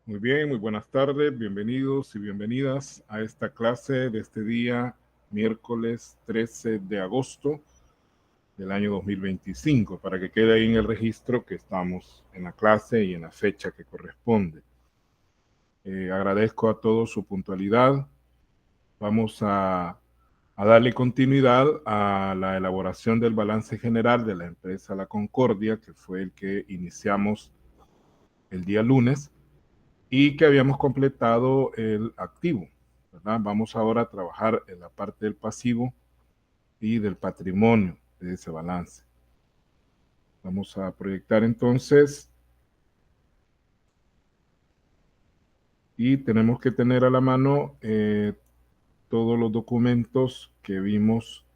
Muy bien, muy buenas tardes, bienvenidos y bienvenidas a esta clase de este día, miércoles 13 de agosto del año 2025, para que quede ahí en el registro que estamos en la clase y en la fecha que corresponde. Agradezco a todos su puntualidad. Vamos a darle continuidad a la elaboración del balance general de la empresa La Concordia, que fue el que iniciamos el día lunes, y que habíamos completado el activo, ¿verdad? Vamos ahora a trabajar en la parte del pasivo y del patrimonio de ese balance. Vamos a proyectar entonces y tenemos que tener a la mano todos los documentos que vimos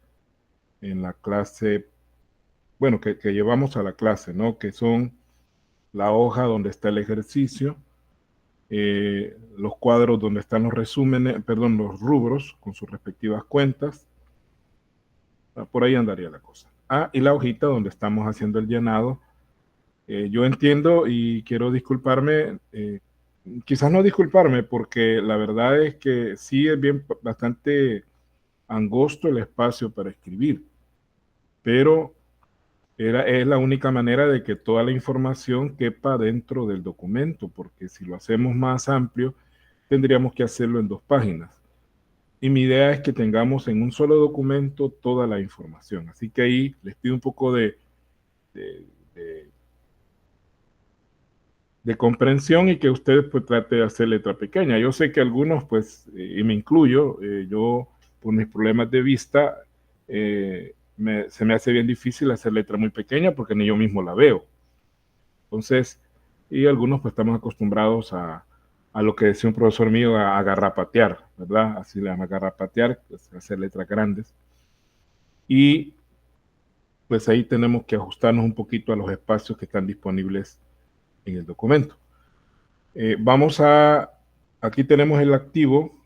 en la clase, bueno, que llevamos a la clase, ¿no? Que son la hoja donde está el ejercicio, los cuadros donde están los resúmenes, perdón, los rubros con sus respectivas cuentas. Por ahí andaría la cosa. Y la hojita donde estamos haciendo el llenado. Yo entiendo y quiero disculparme, quizás no disculparme, porque la verdad es que sí es bastante angosto el espacio para escribir, pero es la única manera de que toda la información quepa dentro del documento, porque si lo hacemos más amplio, tendríamos que hacerlo en 2 páginas. Y mi idea es que tengamos en un solo documento toda la información. Así que ahí les pido un poco de, de, de comprensión y que ustedes pues trate de hacer letra pequeña. Yo sé que algunos pues, y me incluyo, yo por mis problemas de vista, se me hace bien difícil hacer letra muy pequeña porque ni yo mismo la veo. Entonces, y algunos pues estamos acostumbrados a lo que decía un profesor mío, a garrapatear, ¿verdad? Así le llama garrapatear, pues, hacer letras grandes. Y pues ahí tenemos que ajustarnos un poquito a los espacios que están disponibles en el documento. Aquí tenemos el activo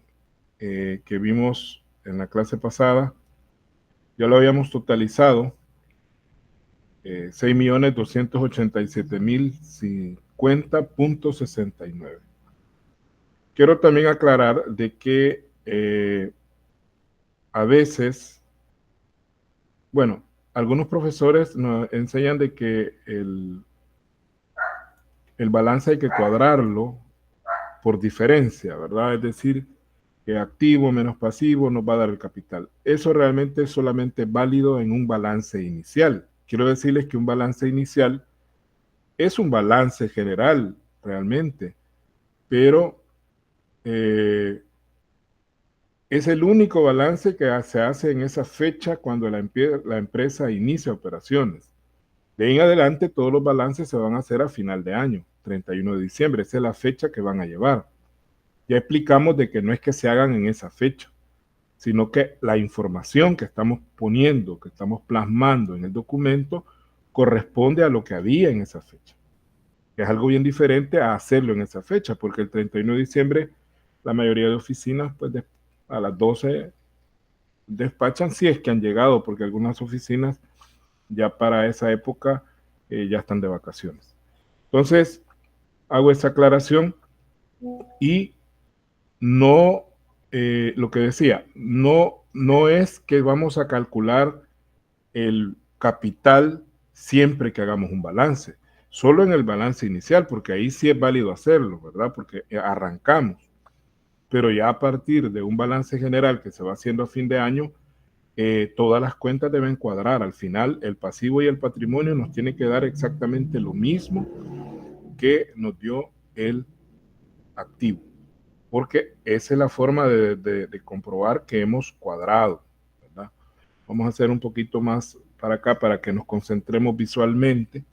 que vimos en la clase pasada. Ya lo habíamos totalizado, 6.287.050.69. Quiero también aclarar de que a veces, bueno, algunos profesores nos enseñan de que el balance hay que cuadrarlo por diferencia, ¿verdad? Es decir, que activo menos pasivo nos va a dar el capital. Eso realmente es solamente válido en un balance inicial. Quiero decirles que un balance inicial es un balance general realmente, pero es el único balance que se hace en esa fecha cuando la empresa inicia operaciones. De ahí en adelante todos los balances se van a hacer a final de año, 31 de diciembre, esa es la fecha que van a llevar. Ya explicamos de que no es que se hagan en esa fecha, sino que la información que estamos poniendo, que estamos plasmando en el documento, corresponde a lo que había en esa fecha. Es algo bien diferente a hacerlo en esa fecha, porque el 31 de diciembre la mayoría de oficinas pues a las 12 despachan si es que han llegado, porque algunas oficinas ya para esa época ya están de vacaciones. Entonces, hago esa aclaración y no, lo que decía, no es que vamos a calcular el capital siempre que hagamos un balance, solo en el balance inicial, porque ahí sí es válido hacerlo, ¿verdad? Porque arrancamos, pero ya a partir de un balance general que se va haciendo a fin de año, todas las cuentas deben cuadrar. Al final, el pasivo y el patrimonio nos tiene que dar exactamente lo mismo que nos dio el activo, porque esa es la forma de comprobar que hemos cuadrado, ¿verdad? Vamos a hacer un poquito más para acá para que nos concentremos visualmente.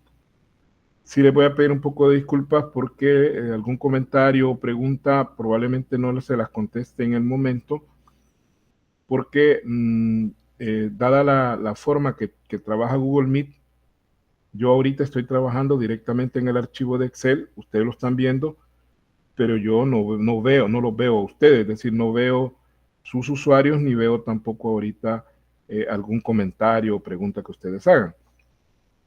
Sí les voy a pedir un poco de disculpas porque algún comentario o pregunta probablemente no se las conteste en el momento, porque dada la forma que trabaja Google Meet, yo ahorita estoy trabajando directamente en el archivo de Excel, ustedes lo están viendo, pero yo no los veo a ustedes, es decir, no veo sus usuarios ni veo tampoco ahorita algún comentario o pregunta que ustedes hagan.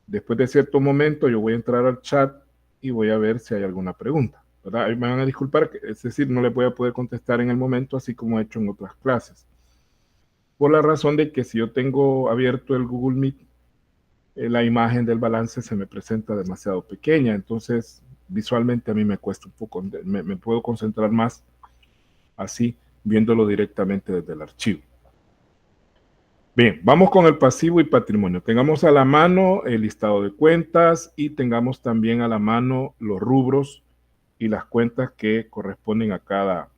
Después de cierto momento yo voy a entrar al chat y voy a ver si hay alguna pregunta. ¿verdad? Ahí me van a disculpar, es decir, no les voy a poder contestar en el momento, así como he hecho en otras clases. Por la razón de que si yo tengo abierto el Google Meet, la imagen del balance se me presenta demasiado pequeña, entonces visualmente a mí me cuesta un poco, me puedo concentrar más así, viéndolo directamente desde el archivo. Bien, vamos con el pasivo y patrimonio. Tengamos a la mano el listado de cuentas y tengamos también a la mano los rubros y las cuentas que corresponden a cada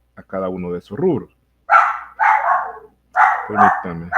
uno de esos rubros. Permítanme.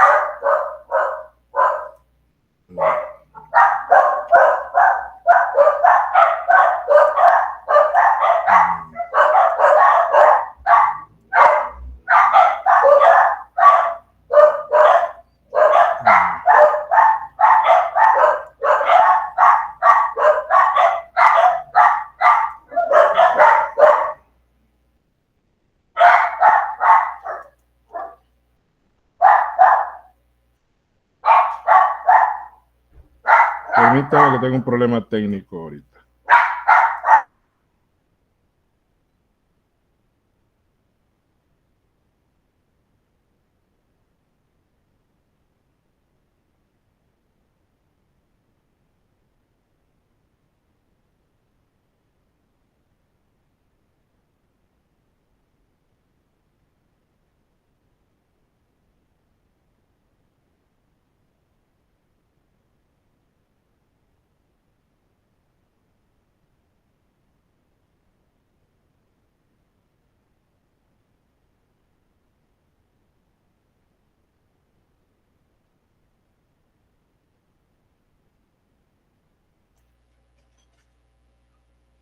Permítame que tengo un problema técnico ahorita.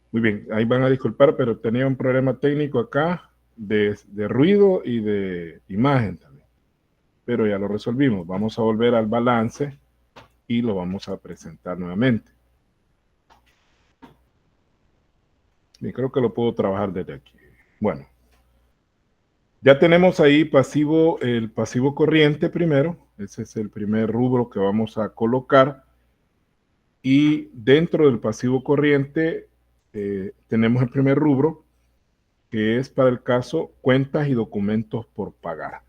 Muy bien, ahí van a disculpar, pero tenía un problema técnico acá de ruido y de imagen también. Pero ya lo resolvimos. Vamos a volver al balance y lo vamos a presentar nuevamente. Bien, creo que lo puedo trabajar desde aquí. Bueno, ya tenemos ahí el pasivo corriente primero. Ese es el primer rubro que vamos a colocar. Y dentro del pasivo corriente tenemos el primer rubro, que es para el caso cuentas y documentos por pagar.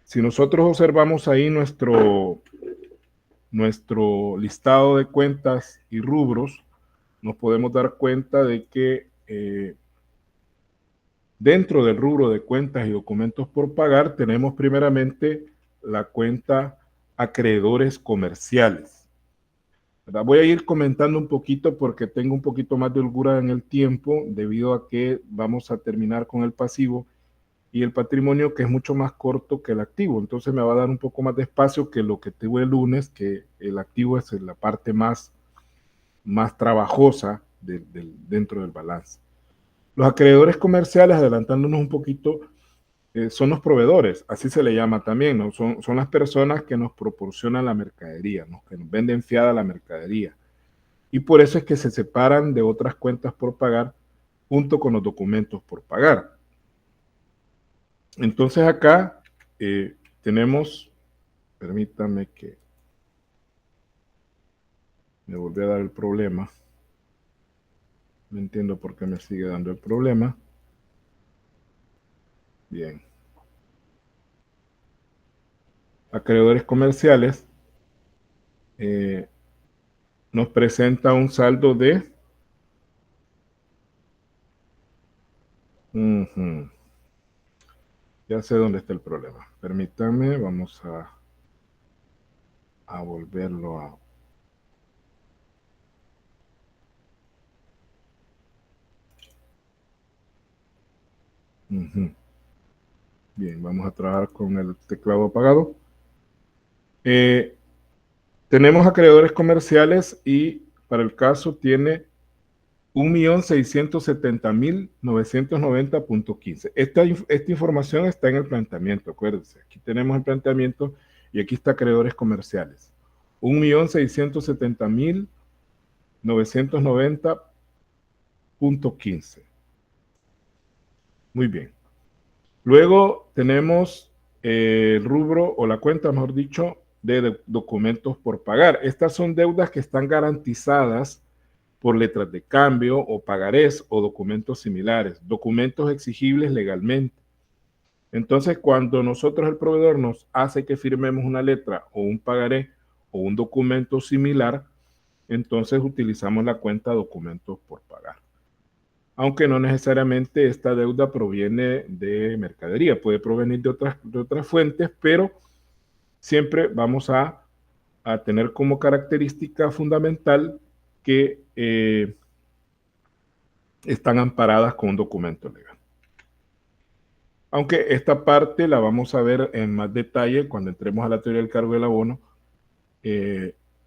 Si nosotros observamos ahí nuestro listado de cuentas y rubros, nos podemos dar cuenta de que dentro del rubro de cuentas y documentos por pagar tenemos primeramente la cuenta acreedores comerciales. ¿Verdad? Voy a ir comentando un poquito porque tengo un poquito más de holgura en el tiempo debido a que vamos a terminar con el pasivo y el patrimonio, que es mucho más corto que el activo. Entonces me va a dar un poco más de espacio que lo que tuve el lunes, que el activo es la parte más trabajosa dentro del balance. Los acreedores comerciales, adelantándonos un poquito, son los proveedores, así se le llama también, ¿no? Son las personas que nos proporcionan la mercadería, ¿no? Que nos venden fiada la mercadería. Y por eso es que se separan de otras cuentas por pagar junto con los documentos por pagar. Entonces acá tenemos, permítame que me volví a dar el problema. No entiendo por qué me sigue dando el problema. Bien. Acreedores comerciales nos presenta un saldo de... Ya sé dónde está el problema. Permítanme, vamos a volverlo a... Bien, vamos a trabajar con el teclado apagado. Tenemos acreedores comerciales y para el caso tiene 1.670.990.15. Esta información está en el planteamiento, acuérdense. Aquí tenemos el planteamiento y aquí está acreedores comerciales. 1.670.990.15. Muy bien. Luego tenemos el rubro o la cuenta, mejor dicho, de documentos por pagar. Estas son deudas que están garantizadas por letras de cambio o pagarés o documentos similares, documentos exigibles legalmente. Entonces, cuando nosotros, el proveedor, nos hace que firmemos una letra o un pagaré o un documento similar, entonces utilizamos la cuenta documentos por pagar. Aunque no necesariamente esta deuda proviene de mercadería, puede provenir de otras fuentes, pero siempre vamos a tener como característica fundamental que están amparadas con un documento legal. Aunque esta parte la vamos a ver en más detalle cuando entremos a la teoría del cargo del abono.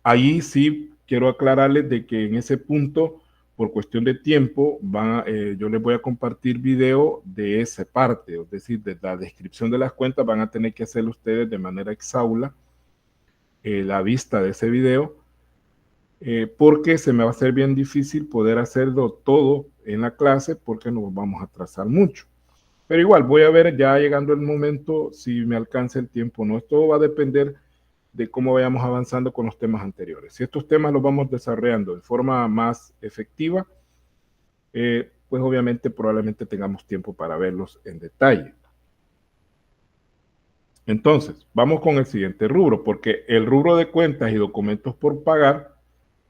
Ahí sí quiero aclararles de que en ese punto, por cuestión de tiempo, yo les voy a compartir video de esa parte, es decir, de la descripción de las cuentas. Van a tener que hacerlo ustedes de manera exhaustiva, la vista de ese video, porque se me va a hacer bien difícil poder hacerlo todo en la clase porque nos vamos a atrasar mucho. Pero igual, voy a ver ya llegando el momento si me alcanza el tiempo o no. Esto va a depender de cómo vayamos avanzando con los temas anteriores. Si estos temas los vamos desarrollando de forma más efectiva, pues obviamente probablemente tengamos tiempo para verlos en detalle. Entonces, vamos con el siguiente rubro, porque el rubro de cuentas y documentos por pagar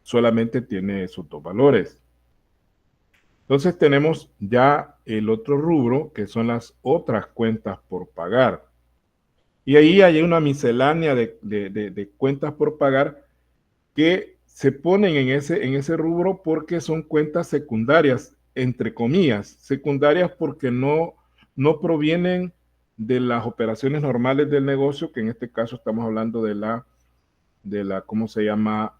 solamente tiene esos dos valores. Entonces tenemos ya el otro rubro, que son las otras cuentas por pagar. Y ahí hay una miscelánea de cuentas por pagar que se ponen en ese rubro porque son cuentas secundarias, entre comillas, secundarias porque no provienen de las operaciones normales del negocio, que en este caso estamos hablando de la ¿cómo se llama?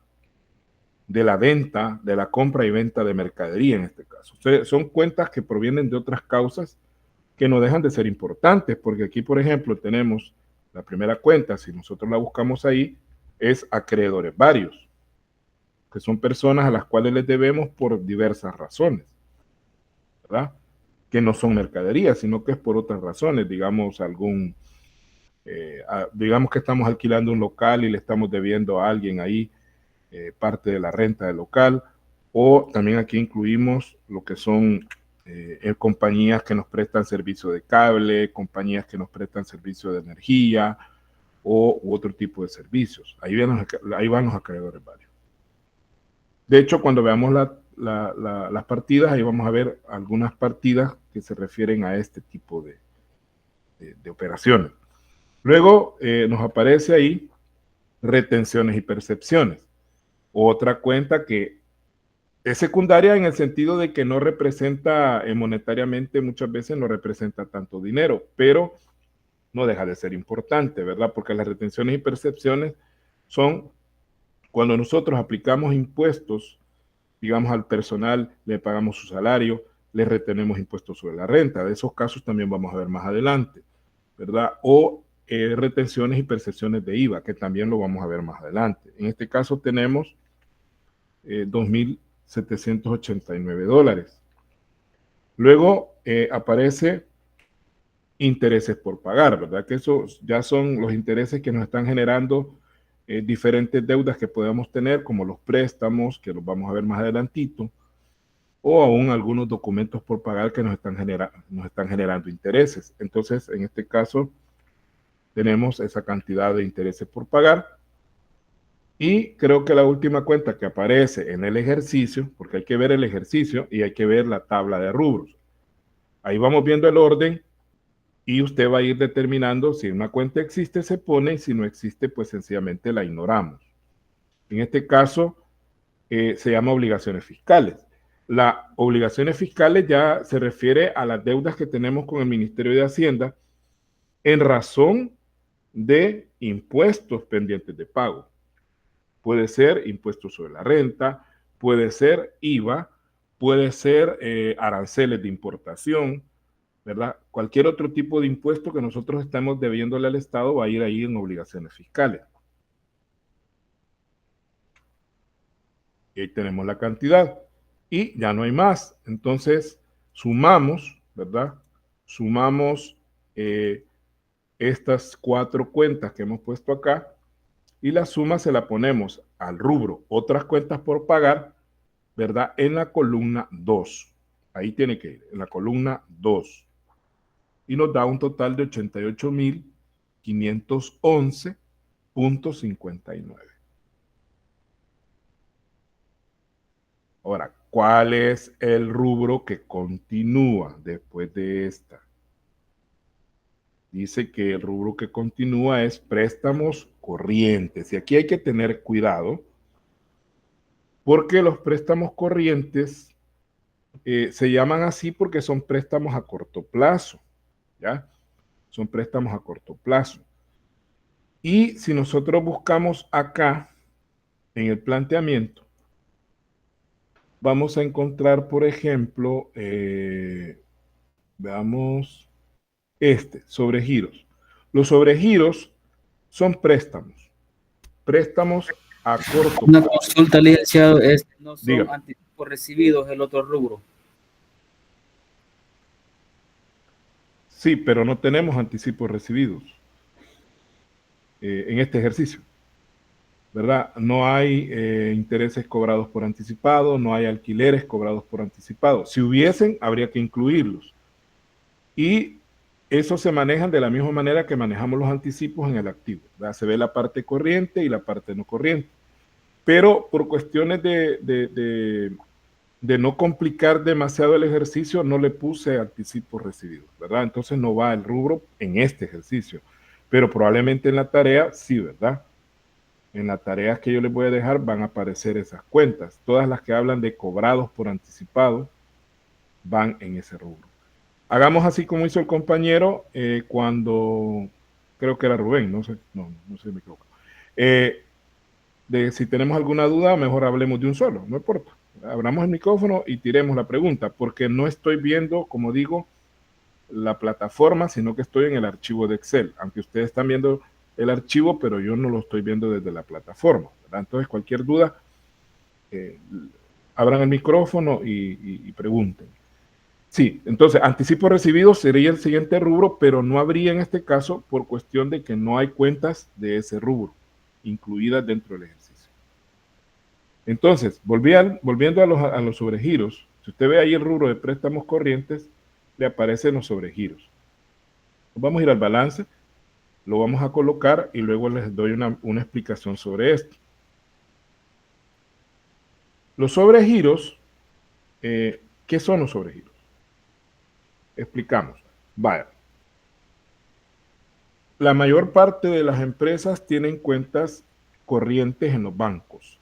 De la venta, de la compra y venta de mercadería en este caso. O sea, son cuentas que provienen de otras causas que no dejan de ser importantes, porque aquí, por ejemplo, tenemos la primera cuenta, si nosotros la buscamos ahí, es acreedores varios, que son personas a las cuales les debemos por diversas razones, ¿verdad? Que no son mercadería, sino que es por otras razones, digamos, digamos que estamos alquilando un local y le estamos debiendo a alguien ahí parte de la renta del local, o también aquí incluimos lo que son compañías que nos prestan servicio de cable, compañías que nos prestan servicio de energía u otro tipo de servicios. Ahí van los acreedores varios. De hecho, cuando veamos las partidas, ahí vamos a ver algunas partidas que se refieren a este tipo de operaciones. Luego nos aparece ahí retenciones y percepciones. Otra cuenta que es secundaria en el sentido de que no representa monetariamente, muchas veces no representa tanto dinero, pero no deja de ser importante, ¿verdad? Porque las retenciones y percepciones son cuando nosotros aplicamos impuestos, digamos, al personal, le pagamos su salario, le retenemos impuestos sobre la renta. De esos casos también vamos a ver más adelante, ¿verdad? O retenciones y percepciones de IVA, que también lo vamos a ver más adelante. En este caso tenemos $2,789. Luego aparece intereses por pagar, ¿verdad? Que esos ya son los intereses que nos están generando diferentes deudas que podemos tener, como los préstamos, que los vamos a ver más adelantito, o aún algunos documentos por pagar que nos están generando intereses. Entonces, en este caso, tenemos esa cantidad de intereses por pagar. Y creo que la última cuenta que aparece en el ejercicio, porque hay que ver el ejercicio y hay que ver la tabla de rubros. Ahí vamos viendo el orden y usted va a ir determinando si una cuenta existe, se pone, y si no existe, pues sencillamente la ignoramos. En este caso, se llama obligaciones fiscales. Las obligaciones fiscales ya se refiere a las deudas que tenemos con el Ministerio de Hacienda en razón de impuestos pendientes de pago. Puede ser impuestos sobre la renta, puede ser IVA, puede ser aranceles de importación, ¿verdad? Cualquier otro tipo de impuesto que nosotros estamos debiéndole al Estado va a ir ahí en obligaciones fiscales. Y ahí tenemos la cantidad. Y ya no hay más. Entonces, sumamos, ¿verdad? Sumamos estas 4 cuentas que hemos puesto acá y la suma se la ponemos al rubro otras cuentas por pagar, ¿verdad? En la columna 2. Ahí tiene que ir, en la columna 2. Y nos da un total de 88.511.59. Ahora, ¿cuál es el rubro que continúa después de esta? Dice que el rubro que continúa es préstamos corrientes. Y aquí hay que tener cuidado porque los préstamos corrientes se llaman así porque son préstamos a corto plazo, ¿ya? Son préstamos a corto plazo. Y si nosotros buscamos acá en el planteamiento, vamos a encontrar, por ejemplo, veamos sobregiros. Los sobregiros son préstamos a corto Una plazo. consulta, licenciado, no son Dígame. anticipos recibidos el otro rubro. Sí, pero no tenemos anticipos recibidos en este ejercicio, ¿verdad? No hay intereses cobrados por anticipado, no hay alquileres cobrados por anticipado. Si hubiesen, habría que incluirlos. Y eso se manejan de la misma manera que manejamos los anticipos en el activo, ¿verdad? Se ve la parte corriente y la parte no corriente. Pero por cuestiones de no complicar demasiado el ejercicio, no le puse anticipos recibidos, ¿verdad? Entonces no va el rubro en este ejercicio, pero probablemente en la tarea sí, ¿verdad? En las tareas que yo les voy a dejar van a aparecer esas cuentas. Todas las que hablan de cobrados por anticipado van en ese rubro. Hagamos así como hizo el compañero cuando, creo que era Rubén, no sé si me equivoco. Si tenemos alguna duda, mejor hablemos de un solo, no importa. Abramos el micrófono y tiremos la pregunta, porque no estoy viendo, como digo, la plataforma, sino que estoy en el archivo de Excel, aunque ustedes están viendo el archivo, pero yo no lo estoy viendo desde la plataforma, ¿verdad? Entonces, cualquier duda, abran el micrófono y pregunten. Sí, entonces, anticipo recibido sería el siguiente rubro, pero no habría en este caso por cuestión de que no hay cuentas de ese rubro incluidas dentro del ejercicio. Entonces, volviendo a los sobregiros, si usted ve ahí el rubro de préstamos corrientes, le aparecen los sobregiros. Vamos a ir al balance, lo vamos a colocar y luego les doy una explicación sobre esto. Los sobregiros, ¿qué son los sobregiros? Explicamos. Vaya. La mayor parte de las empresas tienen cuentas corrientes en los bancos.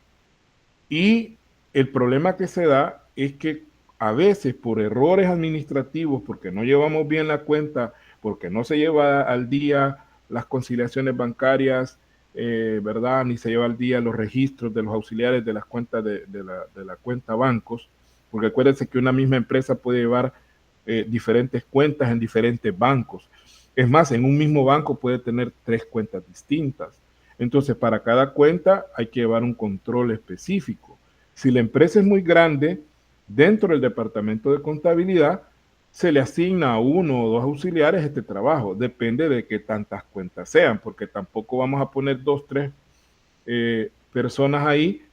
Y el problema que se da es que a veces por errores administrativos, porque no llevamos bien la cuenta, porque no se lleva al día las conciliaciones bancarias, ¿verdad? Ni se lleva al día los registros de los auxiliares de las cuentas de la cuenta bancos, porque acuérdense que una misma empresa puede llevar diferentes cuentas en diferentes bancos. Es más, en un mismo banco puede tener 3 cuentas distintas. Entonces, para cada cuenta hay que llevar un control específico. Si la empresa es muy grande, dentro del departamento de contabilidad, se le asigna a 1 o 2 auxiliares este trabajo. Depende de qué tantas cuentas sean, porque tampoco vamos a poner 2, 3 personas ahí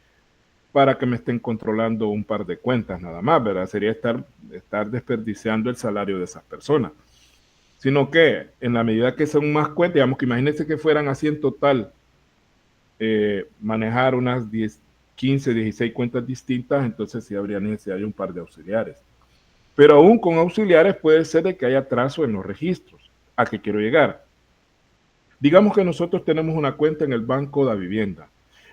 para que me estén controlando un par de cuentas nada más, ¿verdad? Sería estar desperdiciando el salario de esas personas. Sino que en la medida que son más cuentas, digamos que imagínense que fueran así en total, manejar unas 10, 15, 16 cuentas distintas, entonces sí habría necesidad de un par de auxiliares. Pero aún con auxiliares puede ser de que haya atraso en los registros. ¿A qué quiero llegar? Digamos que nosotros tenemos una cuenta en el Banco de Vivienda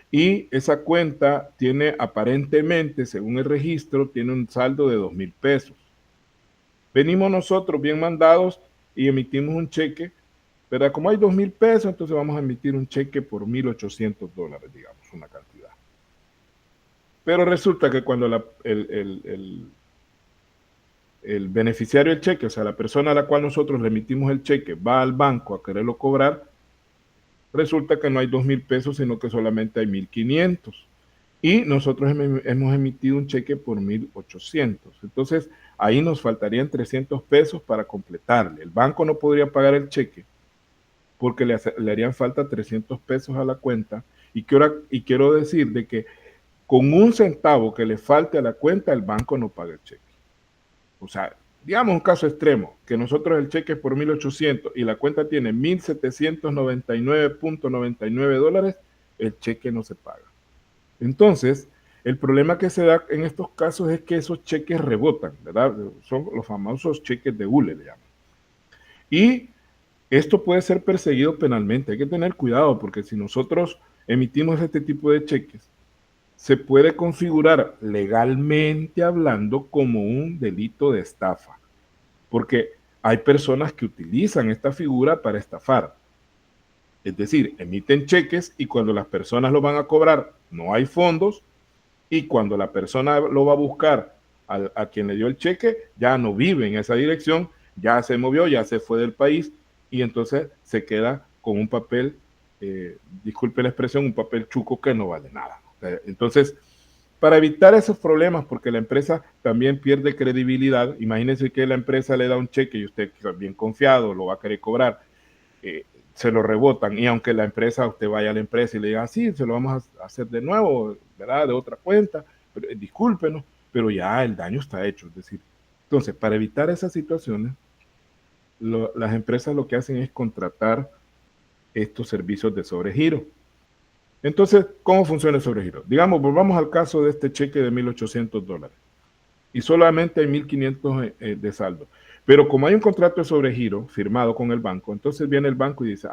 y esa cuenta tiene aparentemente, según el registro, tiene un saldo de 2,000 pesos. Venimos nosotros bien mandados y emitimos un cheque, ¿verdad? Como hay 2,000 pesos, entonces vamos a emitir un cheque por $1,800, digamos, una cantidad. Pero resulta que cuando el beneficiario del cheque, o sea, la persona a la cual nosotros le emitimos el cheque, va al banco a quererlo cobrar, resulta que no hay 2,000 pesos, sino que solamente hay 1,500. Y nosotros hemos emitido un cheque por 1,800. Entonces, ahí nos faltarían 300 pesos para completarle. El banco no podría pagar el cheque porque le harían falta 300 pesos a la cuenta. Y quiero decir de que con un centavo que le falte a la cuenta, el banco no paga el cheque. O sea, digamos un caso extremo, que nosotros el cheque es por 1.800 y la cuenta tiene 1.799.99 dólares, el cheque no se paga. Entonces, el problema que se da en estos casos es que esos cheques rebotan, ¿verdad? Son los famosos cheques de hule, le llaman. Y esto puede ser perseguido penalmente. Hay que tener cuidado porque si nosotros emitimos este tipo de cheques, se puede configurar legalmente hablando como un delito de estafa, porque hay personas que utilizan esta figura para estafar. Es decir, emiten cheques y cuando las personas lo van a cobrar no hay fondos y cuando la persona lo va a buscar a quien le dio el cheque, ya no vive en esa dirección, ya se movió, ya se fue del país y entonces se queda con un papel, disculpe la expresión, un papel chuco que no vale nada. Entonces, para evitar esos problemas, porque la empresa también pierde credibilidad, imagínense que la empresa le da un cheque y usted bien confiado lo va a querer cobrar, se lo rebotan y aunque la empresa, usted vaya a la empresa y le diga, sí, se lo vamos a hacer de nuevo, ¿verdad? De otra cuenta, pero, discúlpenos, pero ya el daño está hecho. Es decir, entonces, para evitar esas situaciones, las empresas lo que hacen es contratar estos servicios de sobregiro. Entonces, ¿cómo funciona el sobregiro? Digamos, volvamos al caso de este cheque de 1.800 dólares y solamente hay 1.500 de saldo. Pero como hay un contrato de sobregiro firmado con el banco, entonces viene el banco y dice,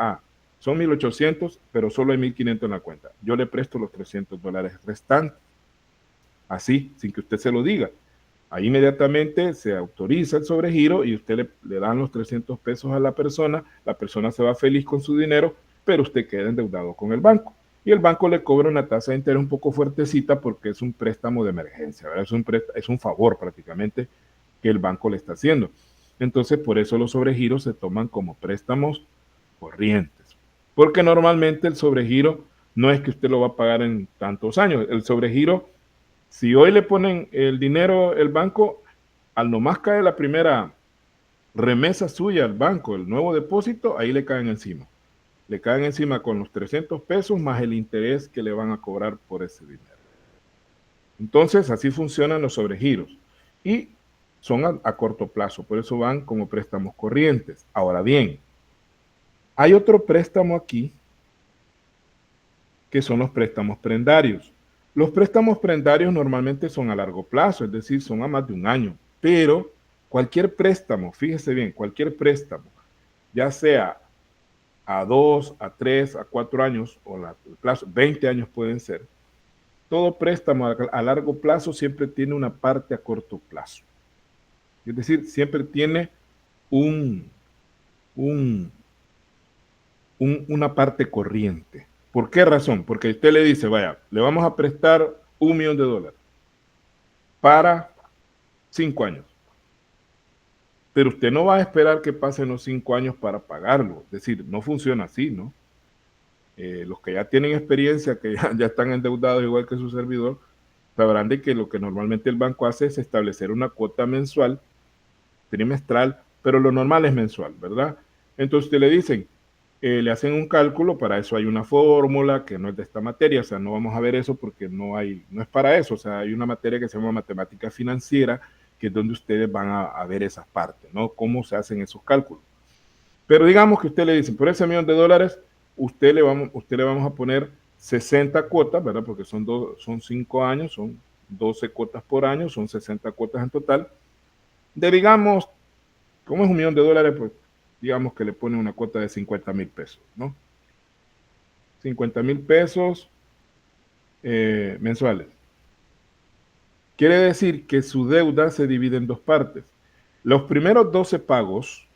son 1.800, pero solo hay 1.500 en la cuenta. Yo le presto los 300 dólares restantes. Así, sin que usted se lo diga. Ahí inmediatamente se autoriza el sobregiro y usted le dan los 300 pesos a la persona se va feliz con su dinero, pero usted queda endeudado con el banco. Y el banco le cobra una tasa de interés un poco fuertecita porque es un préstamo de emergencia, ¿verdad? Es un favor prácticamente que el banco le está haciendo. Entonces, por eso los sobregiros se toman como préstamos corrientes. Porque normalmente el sobregiro no es que usted lo va a pagar en tantos años. El sobregiro, si hoy le ponen el dinero el banco, al nomás cae la primera remesa suya al banco, el nuevo depósito, ahí le caen encima. Le caen encima con los 300 pesos más el interés que le van a cobrar por ese dinero. Entonces, así funcionan los sobregiros. Y son a corto plazo, por eso van como préstamos corrientes. Ahora bien, hay otro préstamo aquí que son los préstamos prendarios. Los préstamos prendarios normalmente son a largo plazo, es decir, son a más de un año, pero cualquier préstamo, fíjese bien, cualquier préstamo, ya sea a 2, a 3, a 4 años, o el plazo, 20 años pueden ser, todo préstamo a largo plazo siempre tiene una parte a corto plazo. Es decir, siempre tiene una parte corriente. ¿Por qué razón? Porque usted le dice, vaya, le vamos a prestar $1.000.000 para 5 años. Pero usted no va a esperar que pasen los 5 años para pagarlo. Es decir, no funciona así, ¿no? Los que ya tienen experiencia, que ya están endeudados igual que su servidor, sabrán de que lo que normalmente el banco hace es establecer una cuota mensual, trimestral, pero lo normal es mensual, ¿verdad? Entonces usted le dicen, le hacen un cálculo, para eso hay una fórmula que no es de esta materia, o sea, no vamos a ver eso porque no es para eso, o sea, hay una materia que se llama matemática financiera, que es donde ustedes van a ver esas partes, ¿no? Cómo se hacen esos cálculos. Pero digamos que usted le dicen, por ese $1.000.000, usted le vamos a poner 60 cuotas, ¿verdad? Porque son 5 años, son 12 cuotas por año, son 60 cuotas en total. Digamos, como es $1.000.000, pues digamos que le pone una cuota de 50,000 pesos, ¿no? 50,000 pesos mensuales. Quiere decir que su deuda se divide en dos partes. Los primeros 12 pagos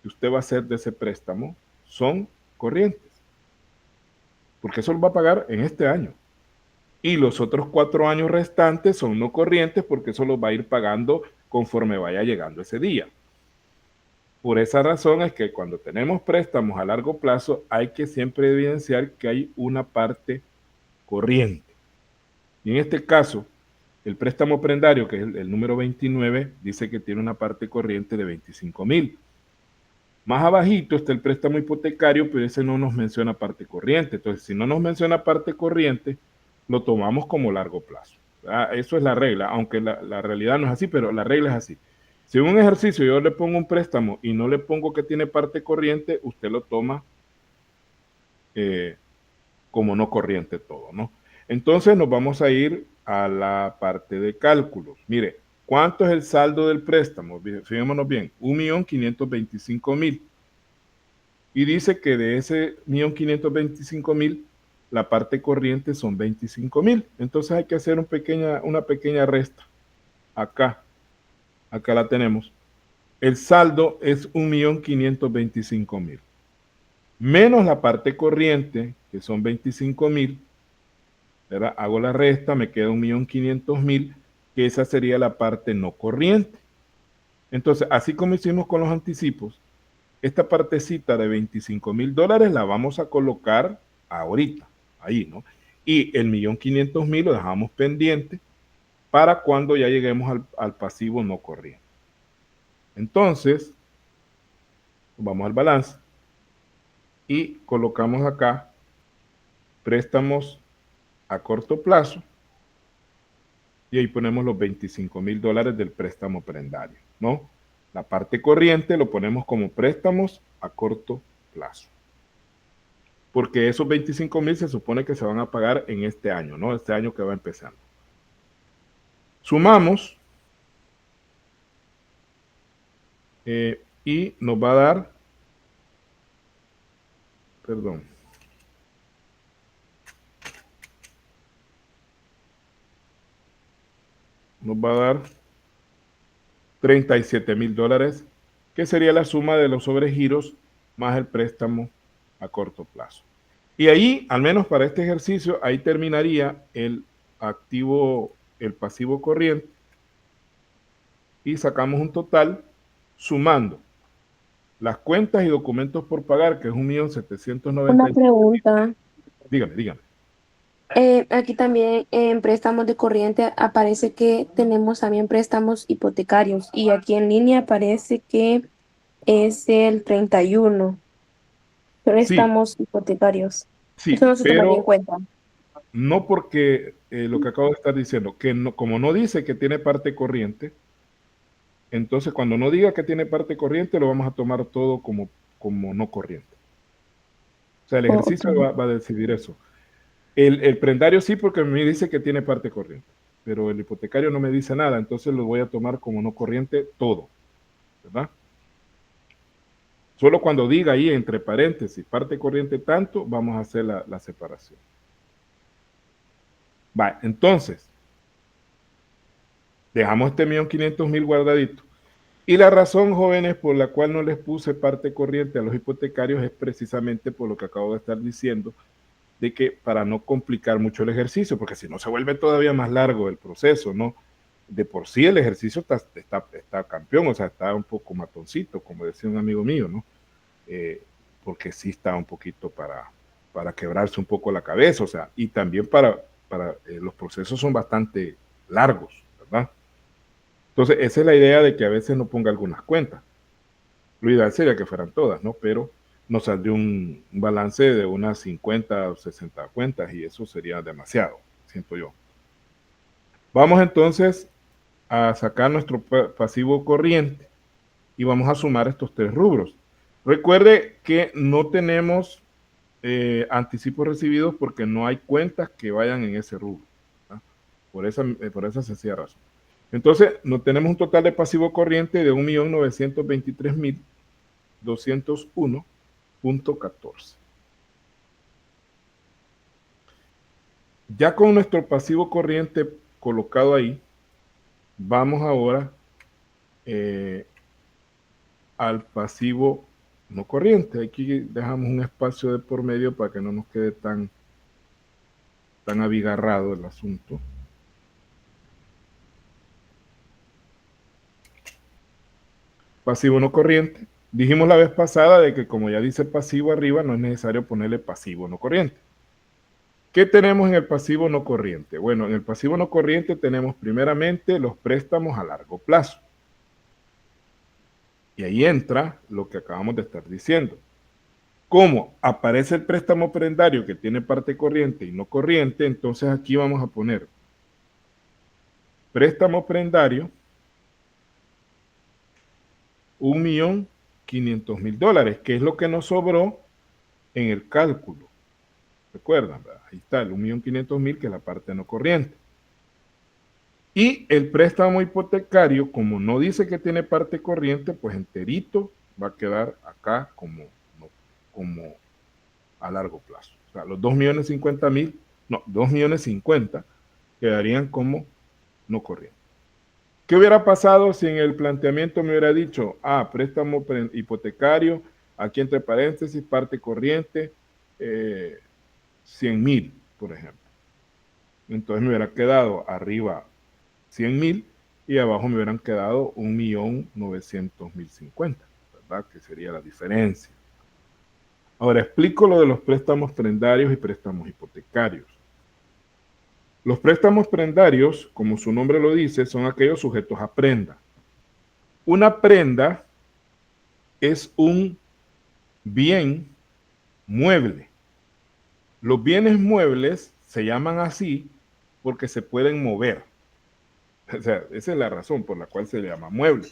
que usted va a hacer de ese préstamo son corrientes, porque eso lo va a pagar en este año. Y los otros 4 años restantes son no corrientes, porque eso lo va a ir pagando conforme vaya llegando ese día. Por esa razón es que cuando tenemos préstamos a largo plazo hay que siempre evidenciar que hay una parte corriente. Y en este caso, el préstamo prendario, que es el número 29, dice que tiene una parte corriente de 25,000. Más abajito está el préstamo hipotecario, pero ese no nos menciona parte corriente. Entonces, si no nos menciona parte corriente, lo tomamos como largo plazo. Eso es la regla, aunque la realidad no es así, pero la regla es así. Si en un ejercicio yo le pongo un préstamo y no le pongo que tiene parte corriente, usted lo toma como no corriente todo, ¿no? Entonces nos vamos a ir a la parte de cálculos. Mire, ¿cuánto es el saldo del préstamo? Fijémonos bien, 1.525.000. Y dice que de ese 1.525.000, la parte corriente son 25.000. Entonces hay que hacer una pequeña resta. Acá la tenemos. El saldo es 1.525.000. Menos la parte corriente, que son 25.000, ¿verdad? Hago la resta, me queda 1.500.000, que esa sería la parte no corriente. Entonces, así como hicimos con los anticipos, esta partecita de $25.000 la vamos a colocar ahorita, ahí, ¿no? Y el 1.500.000 lo dejamos pendiente para cuando ya lleguemos al pasivo no corriente. Entonces, vamos al balance y colocamos acá préstamos a corto plazo y ahí ponemos los $25.000 del préstamo prendario, ¿no? La parte corriente lo ponemos como préstamos a corto plazo. Porque esos 25.000 se supone que se van a pagar en este año, ¿no? Este año que va empezando. Sumamos y nos va a dar, perdón, nos va a dar $37.000, que sería la suma de los sobregiros más el préstamo a corto plazo. Y ahí, al menos para este ejercicio, ahí terminaría el activo, el pasivo corriente, y sacamos un total sumando las cuentas y documentos por pagar, que es Una 1.790.000. pregunta. Dígame. Aquí también en préstamos de corriente aparece que tenemos también préstamos hipotecarios y aquí en línea aparece que es el 31. Sí, Préstamos hipotecarios. Eso sí, no se tomaría en pero cuenta. no porque lo que acabo de estar diciendo, que no, como no dice que tiene parte corriente, entonces cuando no diga que tiene parte corriente, lo vamos a tomar todo como no corriente. O sea, el Ok. ejercicio va a decidir eso. El prendario sí, porque me dice que tiene parte corriente, pero el hipotecario no me dice nada, entonces lo voy a tomar como no corriente todo, ¿verdad? Solo cuando diga ahí entre paréntesis parte corriente tanto, vamos a hacer la separación. Va, entonces, dejamos este 1.500.000 guardadito. Y la razón, jóvenes, por la cual no les puse parte corriente a los hipotecarios es precisamente por lo que acabo de estar diciendo, de que para no complicar mucho el ejercicio, porque si no se vuelve todavía más largo el proceso, ¿no? De por sí el ejercicio está campeón, o sea, está un poco matoncito, como decía un amigo mío, ¿no? Porque sí está un poquito para quebrarse un poco la cabeza, o sea, y también para los procesos son bastante largos, ¿verdad? Entonces, esa es la idea de que a veces no ponga algunas cuentas. Lo ideal sería que fueran todas, ¿no? Pero nos saldría un balance de unas 50 o 60 cuentas y eso sería demasiado, siento yo. Vamos entonces a sacar nuestro pasivo corriente y vamos a sumar estos tres rubros. Recuerde que no tenemos anticipos recibidos porque no hay cuentas que vayan en ese rubro, ¿verdad? Por esa sencilla razón. Entonces, no tenemos un total de pasivo corriente de 1.923.201.14. Ya con nuestro pasivo corriente colocado ahí, vamos ahora al pasivo no corriente. Aquí dejamos un espacio de por medio para que no nos quede tan abigarrado el asunto. Pasivo no corriente. Dijimos la vez pasada de que como ya dice pasivo arriba, no es necesario ponerle pasivo no corriente. ¿Qué tenemos en el pasivo no corriente? Bueno, en el pasivo no corriente tenemos primeramente los préstamos a largo plazo. Y ahí entra lo que acabamos de estar diciendo. Como aparece el préstamo prendario que tiene parte corriente y no corriente, entonces aquí vamos a poner préstamo prendario, $1.500.000, que es lo que nos sobró en el cálculo. ¿Recuerdan? ¿Verdad? Ahí está el 1.500.000, que es la parte no corriente. Y el préstamo hipotecario, como no dice que tiene parte corriente, pues enterito va a quedar acá como a largo plazo. O sea, los 2.050.000, no, 2.050.000 quedarían como no corriente. ¿Qué hubiera pasado si en el planteamiento me hubiera dicho, préstamo hipotecario, aquí entre paréntesis, parte corriente, 100.000, por ejemplo? Entonces me hubiera quedado arriba 100.000 y abajo me hubieran quedado 1.900.050, ¿verdad? Que sería la diferencia. Ahora explico lo de los préstamos prendarios y préstamos hipotecarios. Los préstamos prendarios, como su nombre lo dice, son aquellos sujetos a prenda. Una prenda es un bien mueble. Los bienes muebles se llaman así porque se pueden mover. O sea, esa es la razón por la cual se le llama mueble.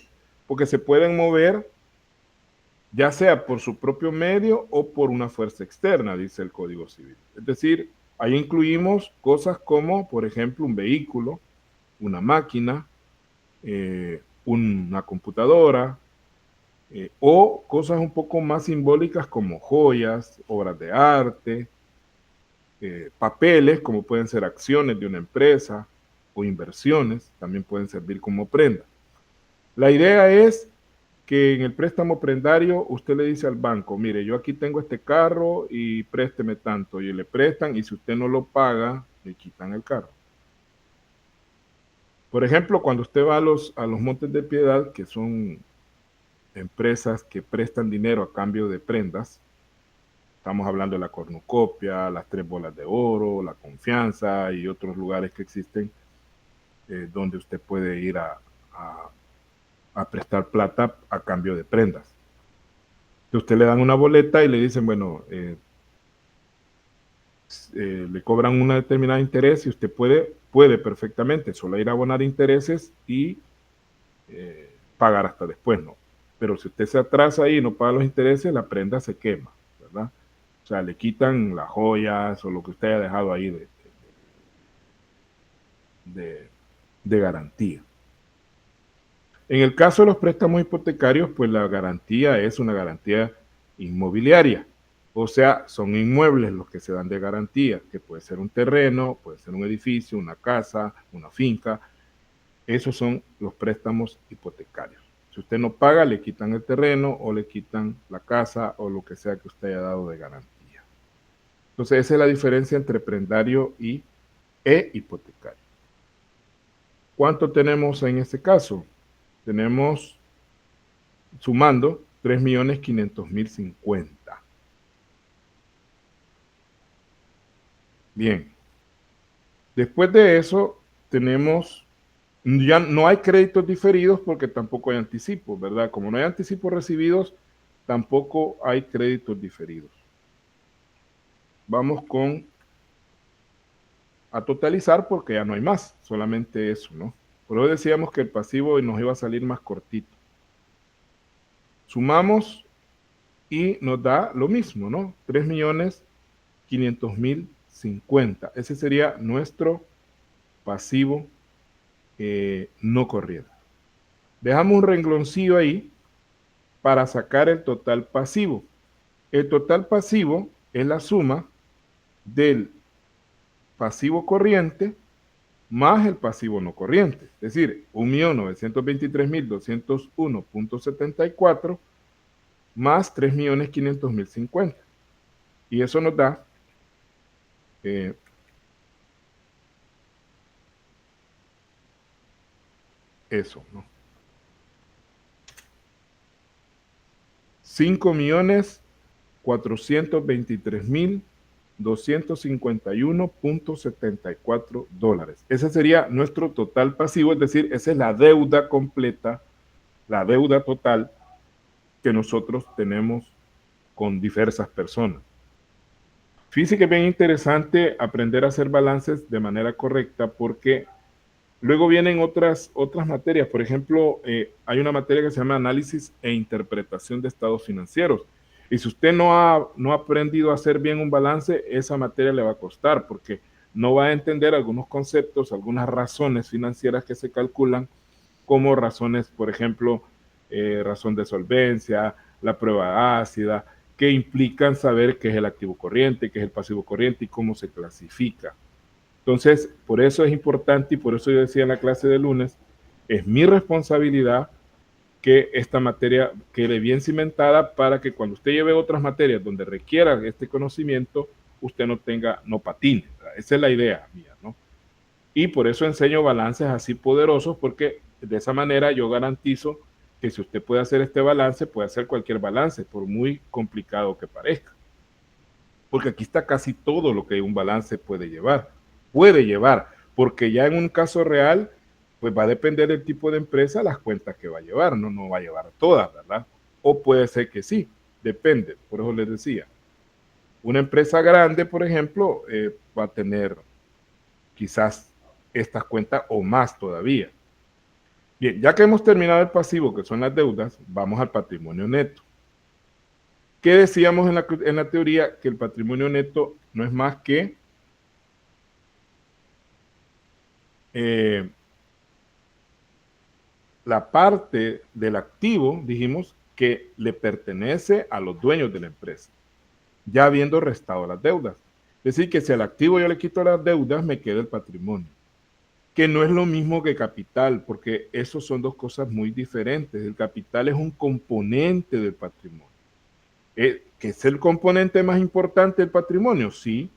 Porque se pueden mover ya sea por su propio medio o por una fuerza externa, dice el Código Civil. Es decir, ahí incluimos cosas como, por ejemplo, un vehículo, una máquina, una computadora, o cosas un poco más simbólicas como joyas, obras de arte, papeles, como pueden ser acciones de una empresa o inversiones, también pueden servir como prenda. La idea es que en el préstamo prendario usted le dice al banco, mire, yo aquí tengo este carro y présteme tanto, y le prestan, y si usted no lo paga, le quitan el carro. Por ejemplo, cuando usted va a los Montes de Piedad, que son empresas que prestan dinero a cambio de prendas, estamos hablando de la Cornucopia, las 3 Bolas de Oro, la Confianza y otros lugares que existen donde usted puede ir a prestar plata a cambio de prendas. Que usted le dan una boleta y le dicen, bueno, le cobran una determinada interés y usted puede perfectamente solo ir a abonar intereses y pagar hasta después, ¿no? Pero si usted se atrasa ahí y no paga los intereses, la prenda se quema, ¿verdad? O sea, le quitan las joyas o lo que usted haya dejado ahí de garantía. En el caso de los préstamos hipotecarios, pues la garantía es una garantía inmobiliaria. O sea, son inmuebles los que se dan de garantía, que puede ser un terreno, puede ser un edificio, una casa, una finca. Esos son los préstamos hipotecarios. Si usted no paga, le quitan el terreno o le quitan la casa o lo que sea que usted haya dado de garantía. Entonces, esa es la diferencia entre prendario e hipotecario. ¿Cuánto tenemos en este caso? Tenemos, sumando, 3.500.050. Bien. Después de eso, tenemos, ya no hay créditos diferidos porque tampoco hay anticipos, ¿verdad? Como no hay anticipos recibidos, tampoco hay créditos diferidos. Vamos a totalizar porque ya no hay más, solamente eso, ¿no? Por eso decíamos que el pasivo nos iba a salir más cortito. Sumamos y nos da lo mismo, ¿no? 3.500.050. Ese sería nuestro pasivo no corriente. Dejamos un rengloncillo ahí para sacar el total pasivo. El total pasivo es la suma del pasivo corriente más el pasivo no corriente, es decir, 1.923.201.74 más 3.500.050. Y eso nos da eso, ¿no? 5.423.251.74 $. Ese sería nuestro total pasivo, es decir, esa es la deuda completa, la deuda total que nosotros tenemos con diversas personas. Fíjese que es bien interesante aprender a hacer balances de manera correcta porque luego vienen otras materias. Por ejemplo, hay una materia que se llama análisis e interpretación de estados financieros. Y si usted no ha aprendido a hacer bien un balance, esa materia le va a costar porque no va a entender algunos conceptos, algunas razones financieras que se calculan como razones, por ejemplo, razón de solvencia, la prueba ácida, que implican saber qué es el activo corriente, qué es el pasivo corriente y cómo se clasifica. Entonces, por eso es importante y por eso yo decía en la clase de lunes, es mi responsabilidad que esta materia quede bien cimentada para que cuando usted lleve otras materias donde requiera este conocimiento, usted no patine. Esa es la idea mía, ¿no? Y por eso enseño balances así poderosos, porque de esa manera yo garantizo que si usted puede hacer este balance, puede hacer cualquier balance, por muy complicado que parezca. Porque aquí está casi todo lo que un balance puede llevar. Puede llevar, porque ya en un caso real, pues va a depender del tipo de empresa, las cuentas que va a llevar, no va a llevar todas, ¿verdad? O puede ser que sí, depende, por eso les decía. Una empresa grande, por ejemplo, va a tener quizás estas cuentas o más todavía. Bien, ya que hemos terminado el pasivo, que son las deudas, vamos al patrimonio neto. ¿Qué decíamos en la teoría? Que el patrimonio neto no es más que la parte del activo, dijimos, que le pertenece a los dueños de la empresa, ya habiendo restado las deudas. Es decir, que si al activo yo le quito las deudas, me queda el patrimonio, que no es lo mismo que capital, porque esos son dos cosas muy diferentes. El capital es un componente del patrimonio. ¿Que es el componente más importante del patrimonio? Sí,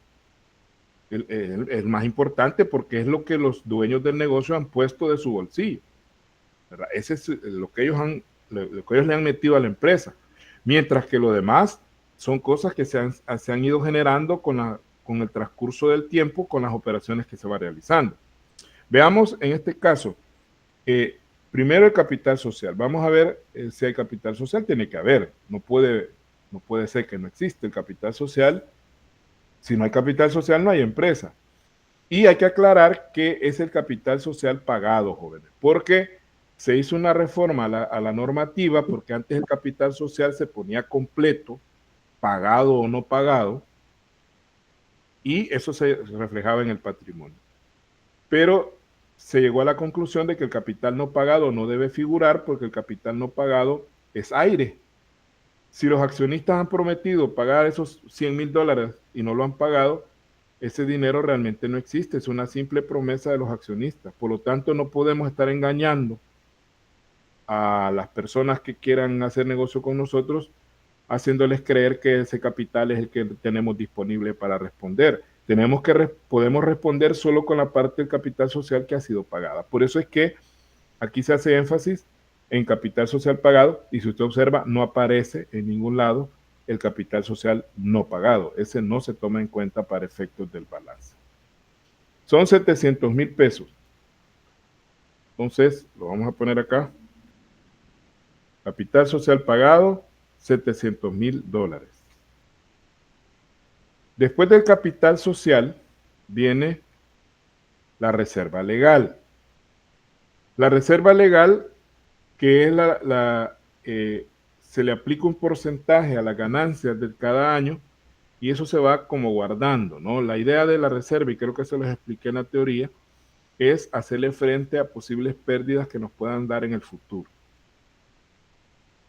el más importante porque es lo que los dueños del negocio han puesto de su bolsillo, ¿verdad? Ese es lo que ellos le han metido a la empresa, mientras que lo demás son cosas que se han ido generando con el transcurso del tiempo, con las operaciones que se va realizando. Veamos en este caso, primero el capital social. Vamos a ver si hay capital social. Tiene que haber, no puede ser que no existe el capital social. Si no hay capital social, no hay empresa. Y hay que aclarar que es el capital social pagado, jóvenes, porque se hizo una reforma a la normativa, porque antes el capital social se ponía completo, pagado o no pagado, y eso se reflejaba en el patrimonio. Pero se llegó a la conclusión de que el capital no pagado no debe figurar, porque el capital no pagado es aire. Si los accionistas han prometido pagar esos $100,000 y no lo han pagado, ese dinero realmente no existe, es una simple promesa de los accionistas. Por lo tanto, no podemos estar engañando a las personas que quieran hacer negocio con nosotros, haciéndoles creer que ese capital es el que tenemos disponible para responder. Podemos responder solo con la parte del capital social que ha sido pagada. Por eso es que aquí se hace énfasis en capital social pagado, y si usted observa, no aparece en ningún lado el capital social no pagado. Ese no se toma en cuenta para efectos del balance. Son 700,000 pesos. Entonces, lo vamos a poner acá. Capital social pagado, $700,000. Después del capital social viene la reserva legal. La reserva legal, que es se le aplica un porcentaje a las ganancias de cada año y eso se va como guardando, ¿no? La idea de la reserva, y creo que se los expliqué en la teoría, es hacerle frente a posibles pérdidas que nos puedan dar en el futuro.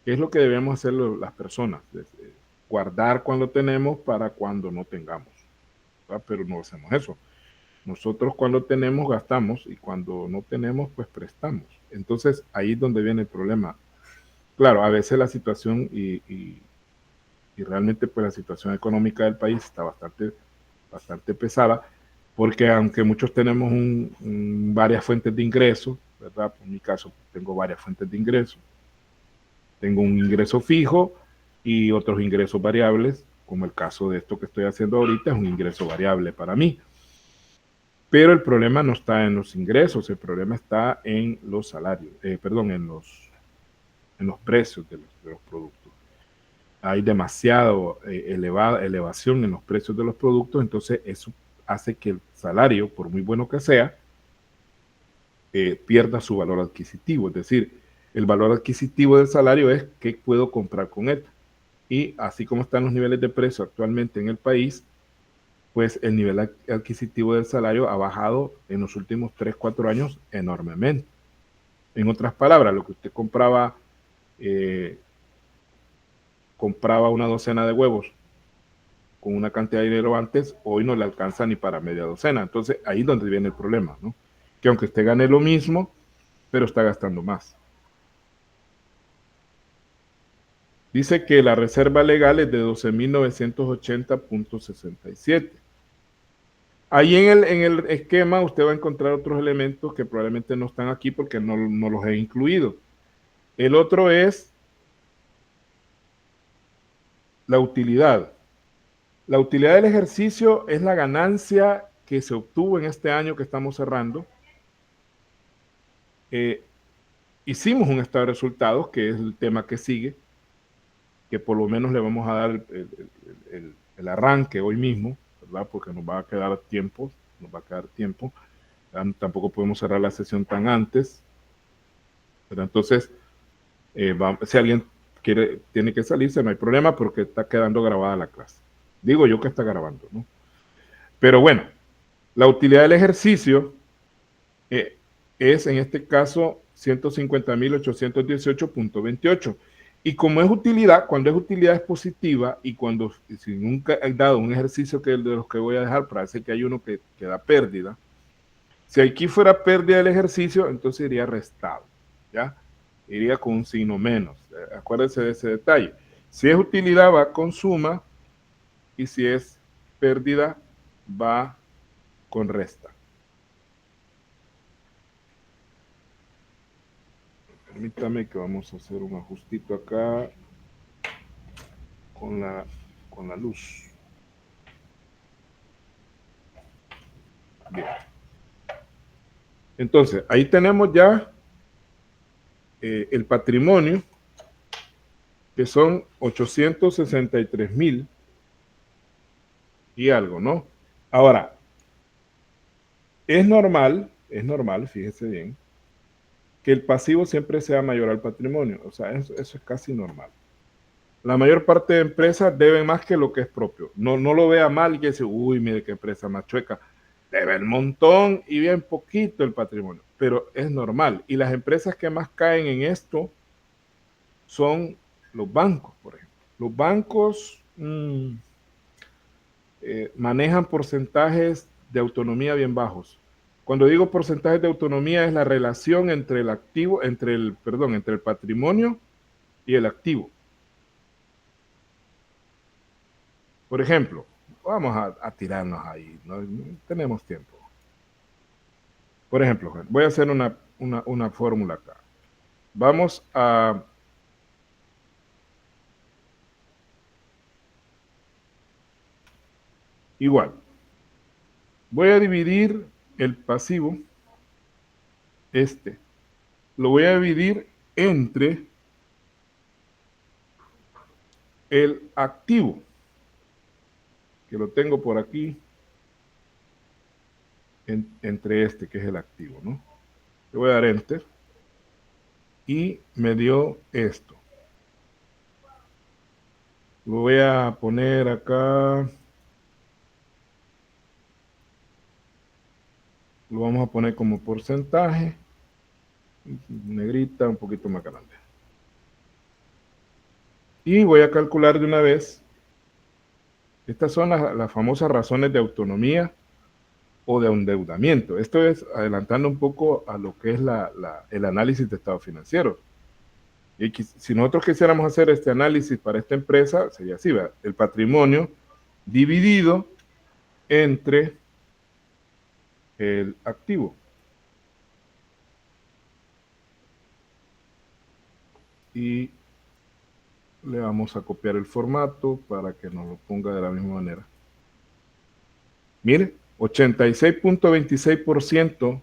¿Qué es lo que debemos hacer las personas? Guardar cuando tenemos para cuando no tengamos, ¿verdad? Pero no hacemos eso. Nosotros cuando tenemos gastamos y cuando no tenemos pues prestamos. Entonces ahí es donde viene el problema. Claro, a veces la situación y realmente pues la situación económica del país está bastante pesada, porque aunque muchos tenemos varias fuentes de ingresos, ¿verdad? En mi caso tengo varias fuentes de ingresos. Tengo un ingreso fijo y otros ingresos variables, como el caso de esto que estoy haciendo ahorita, es un ingreso variable para mí. Pero el problema no está en los ingresos, el problema está en los salarios, en los precios de los productos. hay demasiado elevación en los precios de los productos, entonces eso hace que el salario, por muy bueno que sea, pierda su valor adquisitivo. Es decir, el valor adquisitivo del salario es qué puedo comprar con él. Y así como están los niveles de precio actualmente en el país, pues el nivel adquisitivo del salario ha bajado en los últimos 3, 4 años enormemente. En otras palabras, lo que usted compraba una docena de huevos con una cantidad de dinero antes, hoy no le alcanza ni para media docena. Entonces, ahí es donde viene el problema, ¿no? Que aunque usted gane lo mismo, pero está gastando más. Dice que la reserva legal es de 12.980.67. Ahí en el esquema usted va a encontrar otros elementos que probablemente no están aquí porque no los he incluido. El otro es la utilidad. La utilidad del ejercicio es la ganancia que se obtuvo en este año que estamos cerrando. Hicimos un estado de resultados, que es el tema que sigue, que por lo menos le vamos a dar el arranque hoy mismo, ¿verdad? Porque nos va a quedar tiempo. Tampoco podemos cerrar la sesión tan antes. Pero entonces, si alguien tiene que salirse, no hay problema porque está quedando grabada la clase. Digo yo que está grabando, ¿no? Pero bueno, la utilidad del ejercicio es en este caso 150.818.28. Y como es utilidad, cuando es utilidad es positiva y si nunca he dado un ejercicio que es de los que voy a dejar, parece que hay uno que da pérdida. Si aquí fuera pérdida del ejercicio, entonces iría restado, ¿ya? Iría con un signo menos. Acuérdense de ese detalle. Si es utilidad va con suma y si es pérdida va con resta. Permítame que vamos a hacer un ajustito acá con la luz. Bien. Entonces, ahí tenemos ya el patrimonio, que son 863,000 y algo, ¿no? Ahora, es normal, fíjese bien, que el pasivo siempre sea mayor al patrimonio. O sea, eso es casi normal. La mayor parte de empresas deben más que lo que es propio. No lo vea mal y que dice, uy, mire qué empresa más chueca. Debe un montón y bien poquito el patrimonio. Pero es normal. Y las empresas que más caen en esto son los bancos, por ejemplo. Los bancos manejan porcentajes de autonomía bien bajos. Cuando digo porcentajes de autonomía es la relación entre el patrimonio y el activo. Por ejemplo, vamos a tirarnos ahí, no tenemos tiempo. Por ejemplo, voy a hacer una fórmula acá. Vamos a igual. Voy a dividir el pasivo, lo voy a dividir entre el activo, que lo tengo por aquí, entre que es el activo, ¿no? Le voy a dar Enter y me dio esto. Lo voy a poner acá, lo vamos a poner como porcentaje, negrita, un poquito más grande. Y voy a calcular de una vez. Estas son las famosas razones de autonomía o de endeudamiento. Esto es adelantando un poco a lo que es el análisis de estado financiero. Y si nosotros quisiéramos hacer este análisis para esta empresa, sería así, ¿verdad? El patrimonio dividido entre el activo. Y le vamos a copiar el formato para que nos lo ponga de la misma manera. Mire, 86.26%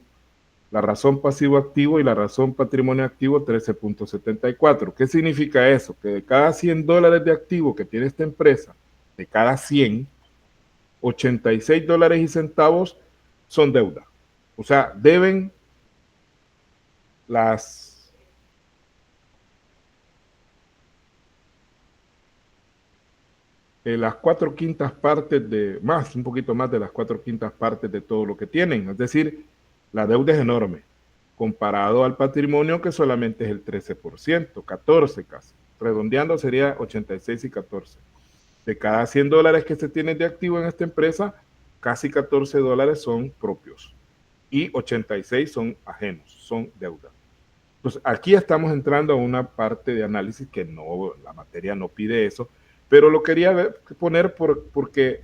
La razón pasivo-activo y la razón patrimonio-activo 13.74. ¿Qué significa eso? Que de cada $100 de activo que tiene esta empresa, de cada 100, 86 dólares y centavos son deuda. O sea, deben las cuatro quintas partes de, un poquito más de las cuatro quintas partes de todo lo que tienen. Es decir, la deuda es enorme, comparado al patrimonio que solamente es el 13%, 14 casi. Redondeando sería 86 y 14. De cada 100 dólares que se tienen de activo en esta empresa, casi 14 dólares son propios y 86 son ajenos, son deuda. Pues aquí estamos entrando a una parte de análisis que no, la materia no pide eso, pero lo quería poner porque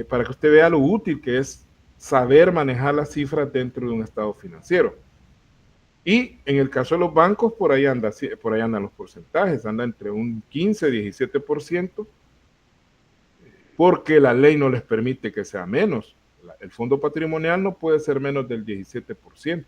para que usted vea lo útil que es saber manejar las cifras dentro de un estado financiero. Y en el caso de los bancos, por ahí andan los porcentajes, anda entre un 15 y 17%, porque la ley no les permite que sea menos. El fondo patrimonial no puede ser menos del 17%,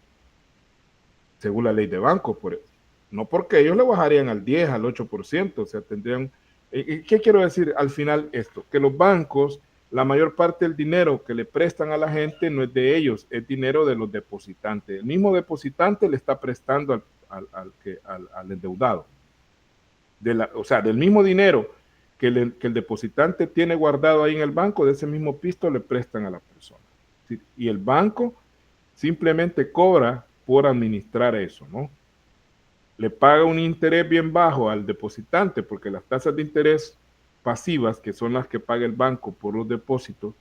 según la ley de bancos, por eso. No porque ellos le bajarían al 10, al 8%, o sea, tendrían... ¿Qué quiero decir al final esto? Que los bancos, la mayor parte del dinero que le prestan a la gente no es de ellos, es dinero de los depositantes. El mismo depositante le está prestando al endeudado. O sea, del mismo dinero que el depositante tiene guardado ahí en el banco, de ese mismo pisto le prestan a la persona. ¿Sí? Y el banco simplemente cobra por administrar eso, ¿no? Le paga un interés bien bajo al depositante, porque las tasas de interés pasivas, que son las que paga el banco por los depósitos,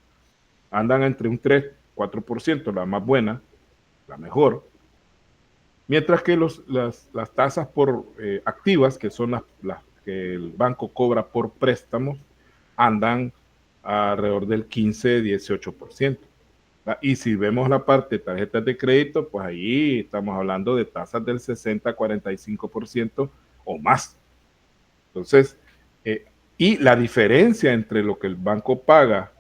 andan entre un 3, 4%, la más buena, la mejor, mientras que las tasas por activas, que son las que el banco cobra por préstamos, andan alrededor del 15, 18%. Y si vemos la parte de tarjetas de crédito, pues ahí estamos hablando de tasas del 60, 45% o más. Entonces, y la diferencia entre lo que el banco paga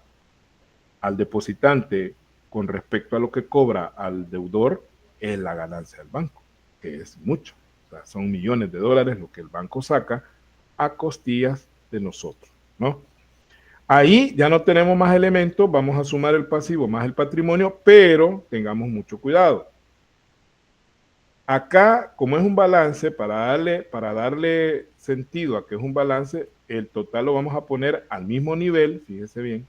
al depositante con respecto a lo que cobra al deudor es la ganancia del banco, que es mucho. O sea, son millones de dólares lo que el banco saca a costillas de nosotros, ¿no? Ahí ya no tenemos más elementos, vamos a sumar el pasivo más el patrimonio, pero tengamos mucho cuidado. Acá, como es un balance, para darle sentido a que es un balance, el total lo vamos a poner al mismo nivel, fíjese bien,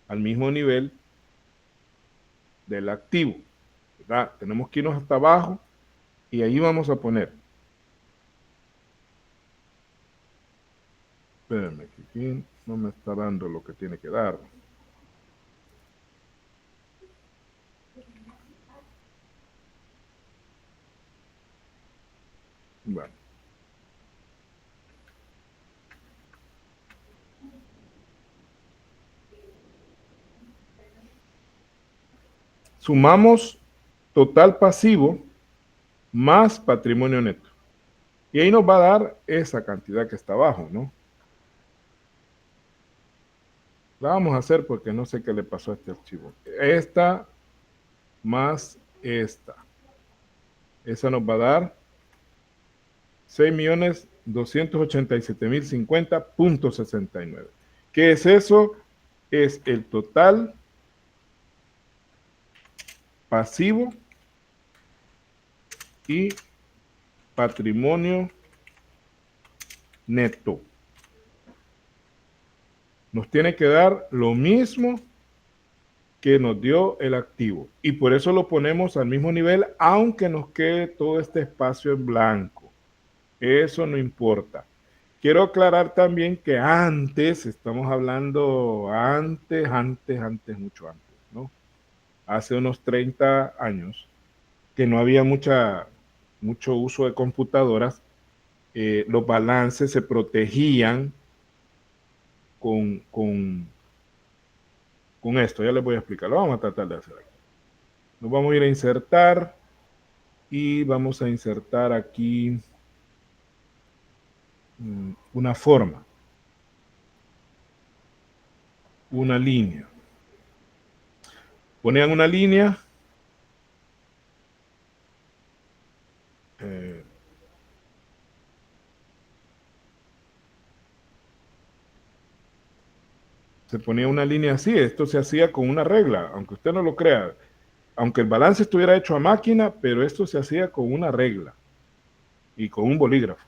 al mismo nivel del activo, ¿verdad? Tenemos que irnos hasta abajo y ahí vamos a poner. Espérenme, que aquí no me está dando lo que tiene que dar. Bueno. Sumamos total pasivo más patrimonio neto. Y ahí nos va a dar esa cantidad que está abajo, ¿no? La vamos a hacer porque no sé qué le pasó a este archivo. Esta más esta. Esa nos va a dar 6.287.050.69. ¿Qué es eso? Es el total pasivo y patrimonio neto. Nos tiene que dar lo mismo que nos dio el activo. Y por eso lo ponemos al mismo nivel, aunque nos quede todo este espacio en blanco. Eso no importa. Quiero aclarar también que antes, estamos hablando antes, mucho antes, ¿no? Hace unos 30 años, que no había mucho uso de computadoras, los balances se protegían con esto. Ya les voy a explicar. Lo vamos a tratar de hacer aquí. Nos vamos a ir a insertar y vamos a insertar aquí una forma, una línea. Ponían una línea se ponía una línea así. Esto se hacía con una regla, aunque usted no lo crea. Aunque el balance estuviera hecho a máquina, pero esto se hacía con una regla y con un bolígrafo.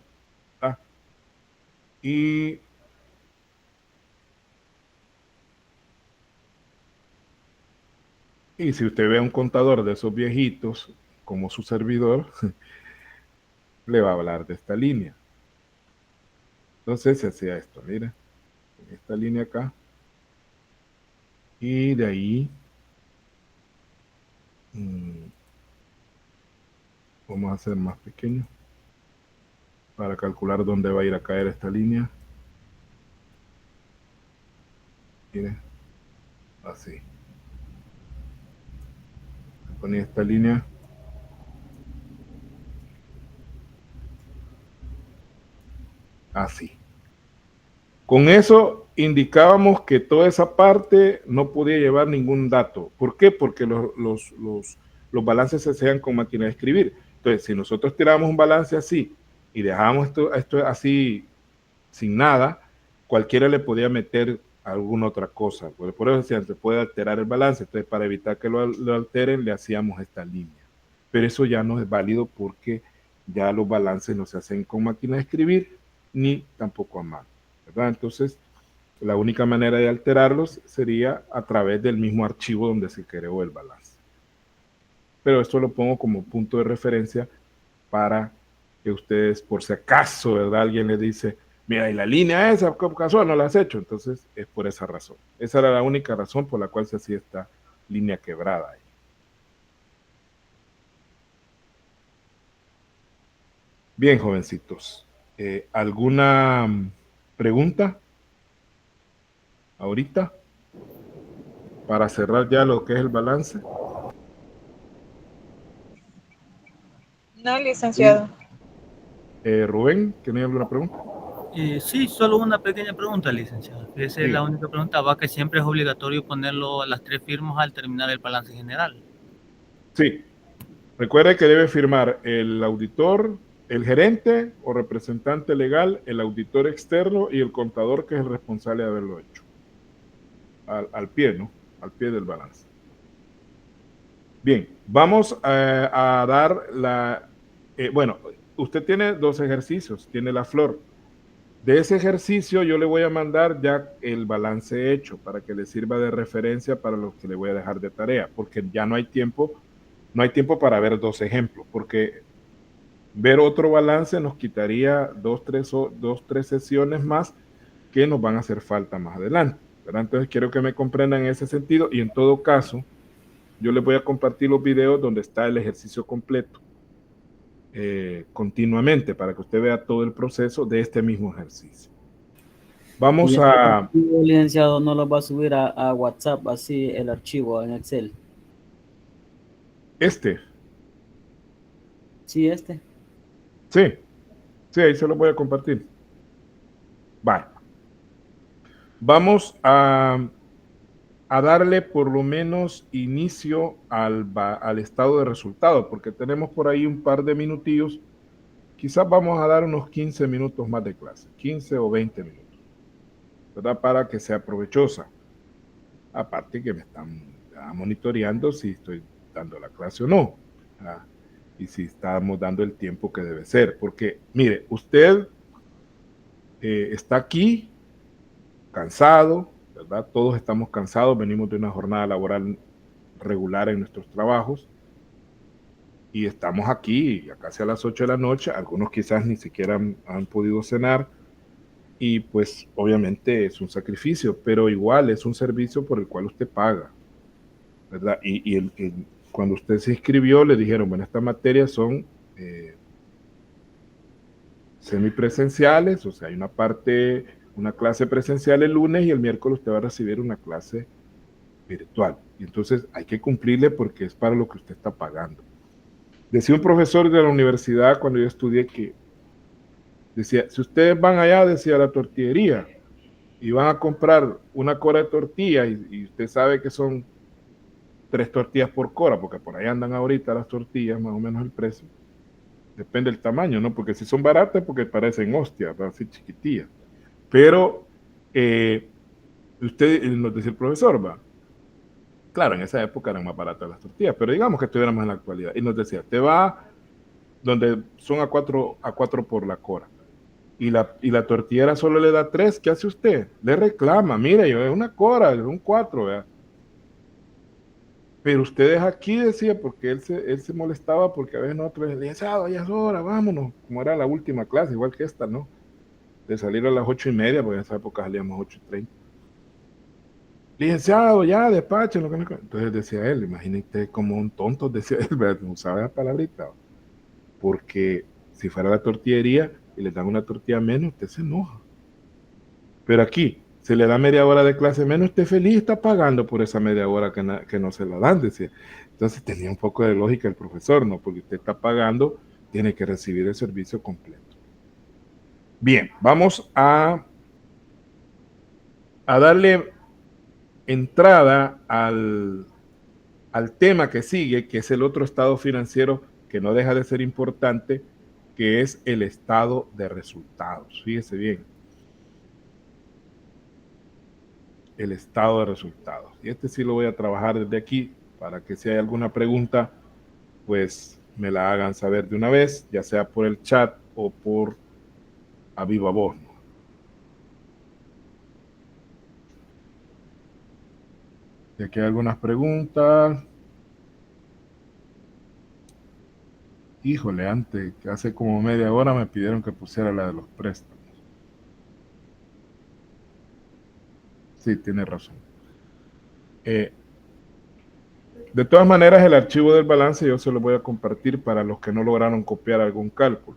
¿Verdad? Y si usted ve a un contador de esos viejitos, como su servidor, le va a hablar de esta línea. Entonces se hacía esto, mira, esta línea acá. Y de ahí vamos a hacer más pequeño para calcular dónde va a ir a caer esta línea. Mire, así. Ponía esta línea. Así. Con eso indicábamos que toda esa parte no podía llevar ningún dato. ¿Por qué? Porque los balances se hacían con máquina de escribir. Entonces, si nosotros tirábamos un balance así y dejábamos esto así sin nada, cualquiera le podía meter alguna otra cosa. Por eso decían, se puede alterar el balance. Entonces, para evitar que lo alteren, le hacíamos esta línea. Pero eso ya no es válido porque ya los balances no se hacen con máquina de escribir ni tampoco a mano, ¿verdad? Entonces, la única manera de alterarlos sería a través del mismo archivo donde se creó el balance. Pero esto lo pongo como punto de referencia para que ustedes, por si acaso, ¿verdad? Alguien les dice, mira, y la línea esa, casual, no la has hecho. Entonces, es por esa razón. Esa era la única razón por la cual se hacía esta línea quebrada ahí. Bien, jovencitos. ¿Alguna pregunta ahorita para cerrar ya lo que es el balance? No, licenciado. Rubén, ¿tiene alguna pregunta? Sí, solo una pequeña pregunta, licenciado. Esa es la Diga. única pregunta. Va que siempre es obligatorio ponerlo a las 3 firmas al terminar el balance general. Sí. Recuerde que debe firmar el auditor, el gerente o representante legal, el auditor externo y el contador, que es el responsable de haberlo hecho. Al pie, ¿no? Al pie del balance. Bien, vamos a dar la... bueno, usted tiene 2 ejercicios, tiene la flor. De ese ejercicio yo le voy a mandar ya el balance hecho para que le sirva de referencia para los que le voy a dejar de tarea, porque ya no hay tiempo para ver 2 ejemplos, porque ver otro balance nos quitaría 2, 3 sesiones más que nos van a hacer falta más adelante, ¿verdad? Entonces quiero que me comprendan en ese sentido, y en todo caso yo les voy a compartir los videos donde está el ejercicio completo continuamente para que usted vea todo el proceso de este mismo ejercicio. Vamos ¿Y a... archivo, licenciado, no lo va a subir a WhatsApp, así el archivo en Excel? Este. Sí, este. Sí, ahí se lo voy a compartir. Vale. Vamos a darle por lo menos inicio al estado de resultado, porque tenemos por ahí un par de minutillos. Quizás vamos a dar unos 15 minutos más de clase, 15 o 20 minutos, ¿verdad? Para que sea provechosa. Aparte que me están monitoreando si estoy dando la clase o no, ¿verdad? Y si estamos dando el tiempo que debe ser. Porque, mire, usted está aquí cansado, ¿verdad? Todos estamos cansados, venimos de una jornada laboral regular en nuestros trabajos y estamos aquí ya casi a las 8 de la noche, algunos quizás ni siquiera han podido cenar y pues obviamente es un sacrificio, pero igual es un servicio por el cual usted paga, ¿verdad? Y cuando usted se inscribió le dijeron, bueno, estas materias son semipresenciales, o sea, hay una clase presencial el lunes y el miércoles usted va a recibir una clase virtual. Y entonces hay que cumplirle porque es para lo que usted está pagando. Decía un profesor de la universidad cuando yo estudié que decía, si ustedes van allá, decía, a la tortillería y van a comprar una cora de tortilla y usted sabe que son 3 tortillas por cora, porque por ahí andan ahorita las tortillas, más o menos el precio. Depende del tamaño, ¿no? Porque si son baratas, porque parecen hostias, así chiquitillas. Pero Usted nos decía el profesor, va. Claro, en esa época eran más baratas las tortillas, pero digamos que estuviéramos en la actualidad. Y nos decía, te va donde son a cuatro por la cora. Y la tortillera solo le da 3, ¿qué hace usted? Le reclama, mire, yo es una cora, es un 4, ¿verdad? Pero ustedes aquí, decía, porque él se molestaba porque a veces nosotros le decíamos, ya es hora, vámonos, como era la última clase, igual que esta, ¿no? De salir a las 8:30, porque en esa época salíamos 8:30. Licenciado, ya, despachen. Entonces decía él, imagínate como un tonto, decía él, ¿verdad? No usaba la palabrita, porque si fuera la tortillería y le dan una tortilla menos, usted se enoja. Pero aquí, se le da media hora de clase menos, usted feliz está pagando por esa media hora que no se la dan, decía. Entonces tenía un poco de lógica el profesor, ¿no? Porque usted está pagando, tiene que recibir el servicio completo. Bien, vamos a darle entrada al tema que sigue, que es el otro estado financiero que no deja de ser importante, que es el estado de resultados. Fíjese bien. El estado de resultados. Y este sí lo voy a trabajar desde aquí para que si hay alguna pregunta, pues me la hagan saber de una vez, ya sea por el chat o por a viva voz, ¿no? Y aquí hay algunas preguntas. Híjole, antes, que hace como media hora me pidieron que pusiera la de los préstamos. Sí, tiene razón. De todas maneras, el archivo del balance yo se lo voy a compartir para los que no lograron copiar algún cálculo.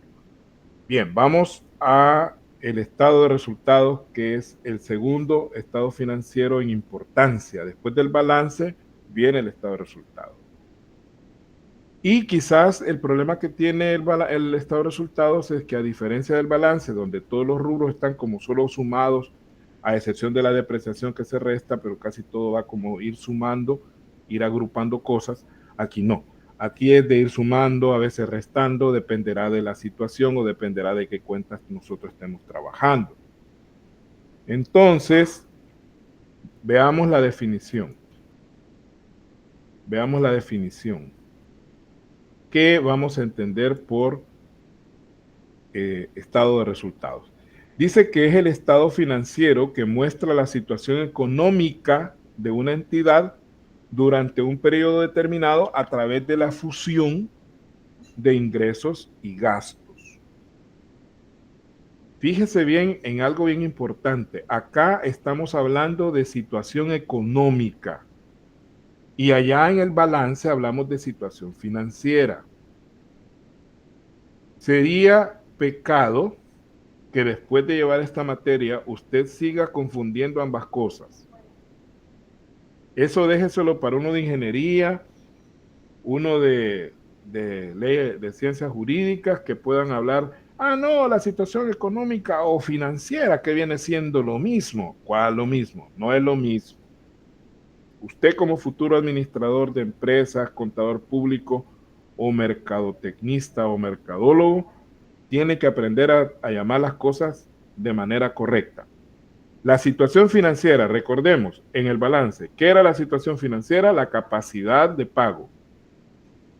Bien, vamos a el estado de resultados, que es el segundo estado financiero en importancia. Después del balance viene el estado de resultados. Y quizás el problema que tiene el estado de resultados es que, a diferencia del balance, donde todos los rubros están como solo sumados, a excepción de la depreciación que se resta, pero casi todo va como ir sumando, ir agrupando cosas, aquí no. Aquí es de ir sumando, a veces restando, dependerá de la situación o dependerá de qué cuentas nosotros estemos trabajando. Entonces, veamos la definición. Veamos la definición. ¿Qué vamos a entender por estado de resultados? Dice que es el estado financiero que muestra la situación económica de una entidad durante un periodo determinado a través de la fusión de ingresos y gastos. Fíjese bien en algo bien importante. Acá estamos hablando de situación económica y allá en el balance hablamos de situación financiera. Sería pecado que después de llevar esta materia usted siga confundiendo ambas cosas. Eso déjeselo para uno de ingeniería, uno de leyes, de ciencias jurídicas, que puedan hablar, no, la situación económica o financiera, que viene siendo lo mismo. ¿Cuál lo mismo? No es lo mismo. Usted, como futuro administrador de empresas, contador público o mercadotecnista o mercadólogo, tiene que aprender a llamar las cosas de manera correcta. La situación financiera, recordemos, en el balance, ¿qué era la situación financiera? La capacidad de pago,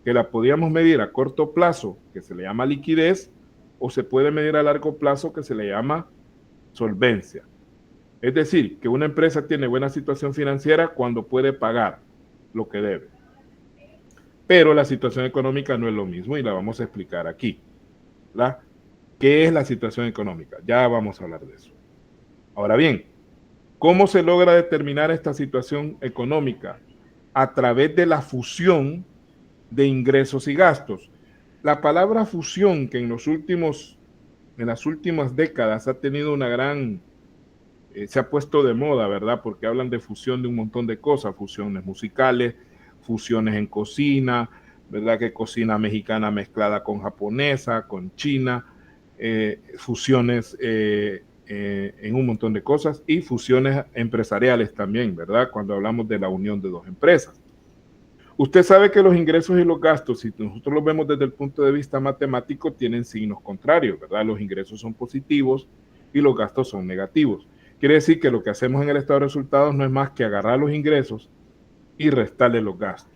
que la podíamos medir a corto plazo, que se le llama liquidez, o se puede medir a largo plazo, que se le llama solvencia. Es decir, que una empresa tiene buena situación financiera cuando puede pagar lo que debe. Pero la situación económica no es lo mismo y la vamos a explicar aquí, ¿verdad? ¿Qué es la situación económica? Ya vamos a hablar de eso. Ahora bien, ¿cómo se logra determinar esta situación económica? A través de la fusión de ingresos y gastos. La palabra fusión, que en las últimas décadas ha tenido una gran, se ha puesto de moda, ¿verdad? Porque hablan de fusión de un montón de cosas, fusiones musicales, fusiones en cocina, ¿verdad? Que cocina mexicana mezclada con japonesa, con china, fusiones en un montón de cosas, y fusiones empresariales también, ¿verdad? Cuando hablamos de la unión de dos empresas. Usted sabe que los ingresos y los gastos, si nosotros los vemos desde el punto de vista matemático, tienen signos contrarios, ¿verdad? Los ingresos son positivos y los gastos son negativos. Quiere decir que lo que hacemos en el estado de resultados no es más que agarrar los ingresos y restarle los gastos.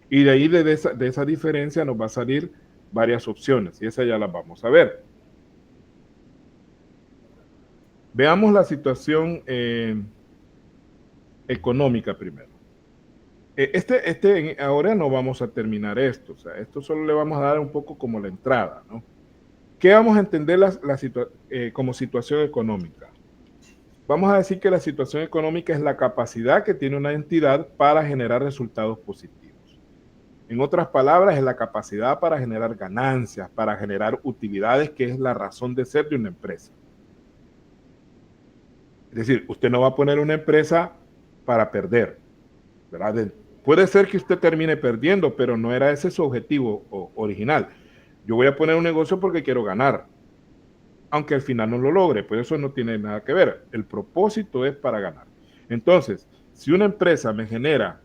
Y de ahí, de esa diferencia, nos va a salir varias opciones, y esas ya las vamos a ver. Veamos la situación económica primero. Ahora no vamos a terminar esto, o sea, esto solo le vamos a dar un poco como la entrada, ¿no? ¿Qué vamos a entender como situación económica? Vamos a decir que la situación económica es la capacidad que tiene una entidad para generar resultados positivos. En otras palabras, es la capacidad para generar ganancias, para generar utilidades, que es la razón de ser de una empresa. Es decir, usted no va a poner una empresa para perder, ¿verdad? Puede ser que usted termine perdiendo, pero no era ese su objetivo original. Yo voy a poner un negocio porque quiero ganar, aunque al final no lo logre, pues eso no tiene nada que ver. El propósito es para ganar. Entonces, si una empresa me genera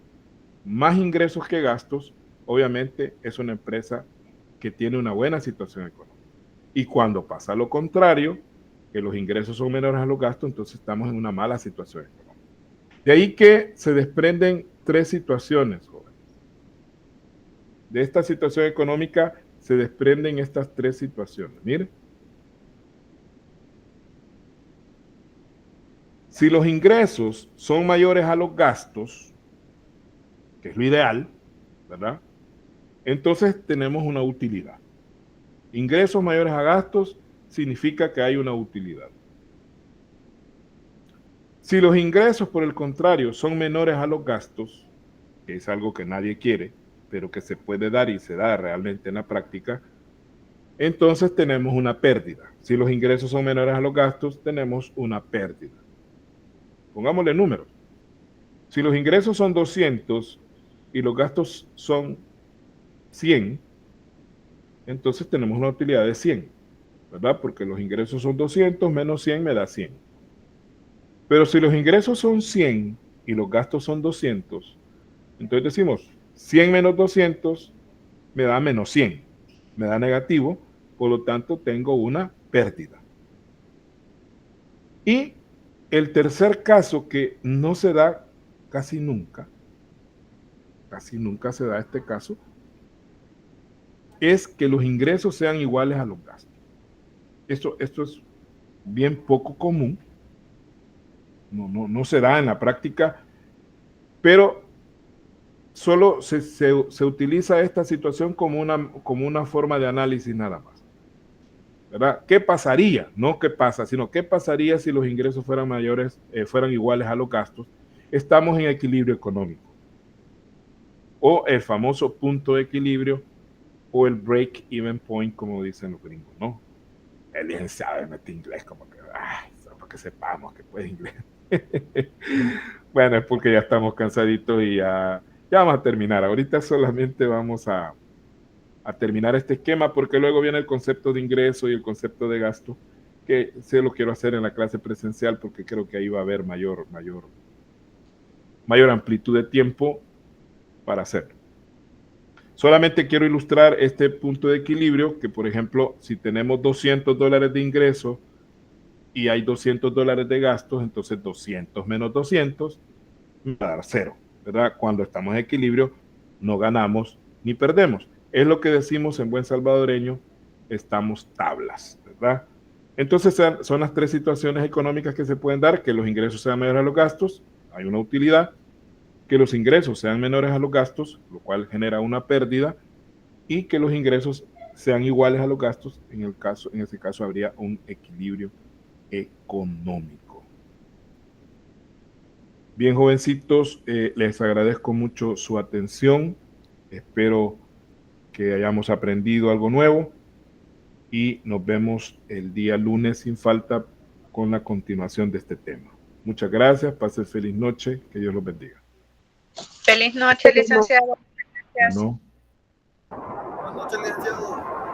más ingresos que gastos, obviamente es una empresa que tiene una buena situación económica. Y cuando pasa lo contrario, que los ingresos son menores a los gastos, entonces estamos en una mala situación económica. De ahí que se desprenden tres situaciones, jóvenes. De esta situación económica se desprenden estas tres situaciones. Miren. Si los ingresos son mayores a los gastos, que es lo ideal, ¿verdad? Entonces tenemos una utilidad. Ingresos mayores a gastos significa que hay una utilidad. Si los ingresos, por el contrario, son menores a los gastos, que es algo que nadie quiere, pero que se puede dar y se da realmente en la práctica, entonces tenemos una pérdida. Si los ingresos son menores a los gastos, tenemos una pérdida. Pongámosle números. Si los ingresos son 200 y los gastos son 100, entonces tenemos una utilidad de 100, ¿verdad? Porque los ingresos son 200 menos 100 me da 100. Pero si los ingresos son 100 y los gastos son 200, entonces decimos 100 menos 200 me da menos 100, me da negativo, por lo tanto tengo una pérdida. Y el tercer caso, que no se da casi nunca se da este caso, es que los ingresos sean iguales a los gastos. Esto es bien poco común, no se da en la práctica, pero solo se utiliza esta situación como una forma de análisis nada más, ¿verdad? ¿Qué pasaría? No qué pasa, sino qué pasaría si los ingresos fueran iguales a los gastos. Estamos en equilibrio económico, o el famoso punto de equilibrio, o el break-even point, como dicen los gringos, ¿no? El licenciado mete inglés, como que, para que sepamos que puede inglés. Bueno, es porque ya estamos cansaditos y ya vamos a terminar. Ahorita solamente vamos a terminar este esquema, porque luego viene el concepto de ingreso y el concepto de gasto, que se lo quiero hacer en la clase presencial, porque creo que ahí va a haber mayor amplitud de tiempo para hacerlo. Solamente quiero ilustrar este punto de equilibrio, que por ejemplo, si tenemos $200 de ingreso y hay $200 de gastos, entonces 200 menos 200 va a dar 0, ¿verdad? Cuando estamos en equilibrio, no ganamos ni perdemos. Es lo que decimos en buen salvadoreño, estamos tablas, ¿verdad? Entonces son las tres situaciones económicas que se pueden dar: que los ingresos sean mayores a los gastos, hay una utilidad; que los ingresos sean menores a los gastos, lo cual genera una pérdida; y que los ingresos sean iguales a los gastos, en ese caso habría un equilibrio económico. Bien, jovencitos, les agradezco mucho su atención. Espero que hayamos aprendido algo nuevo y nos vemos el día lunes sin falta con la continuación de este tema. Muchas gracias, pasen feliz noche, que Dios los bendiga. Feliz noche, licenciado. Gracias. Bueno. Buenas noches, licenciado.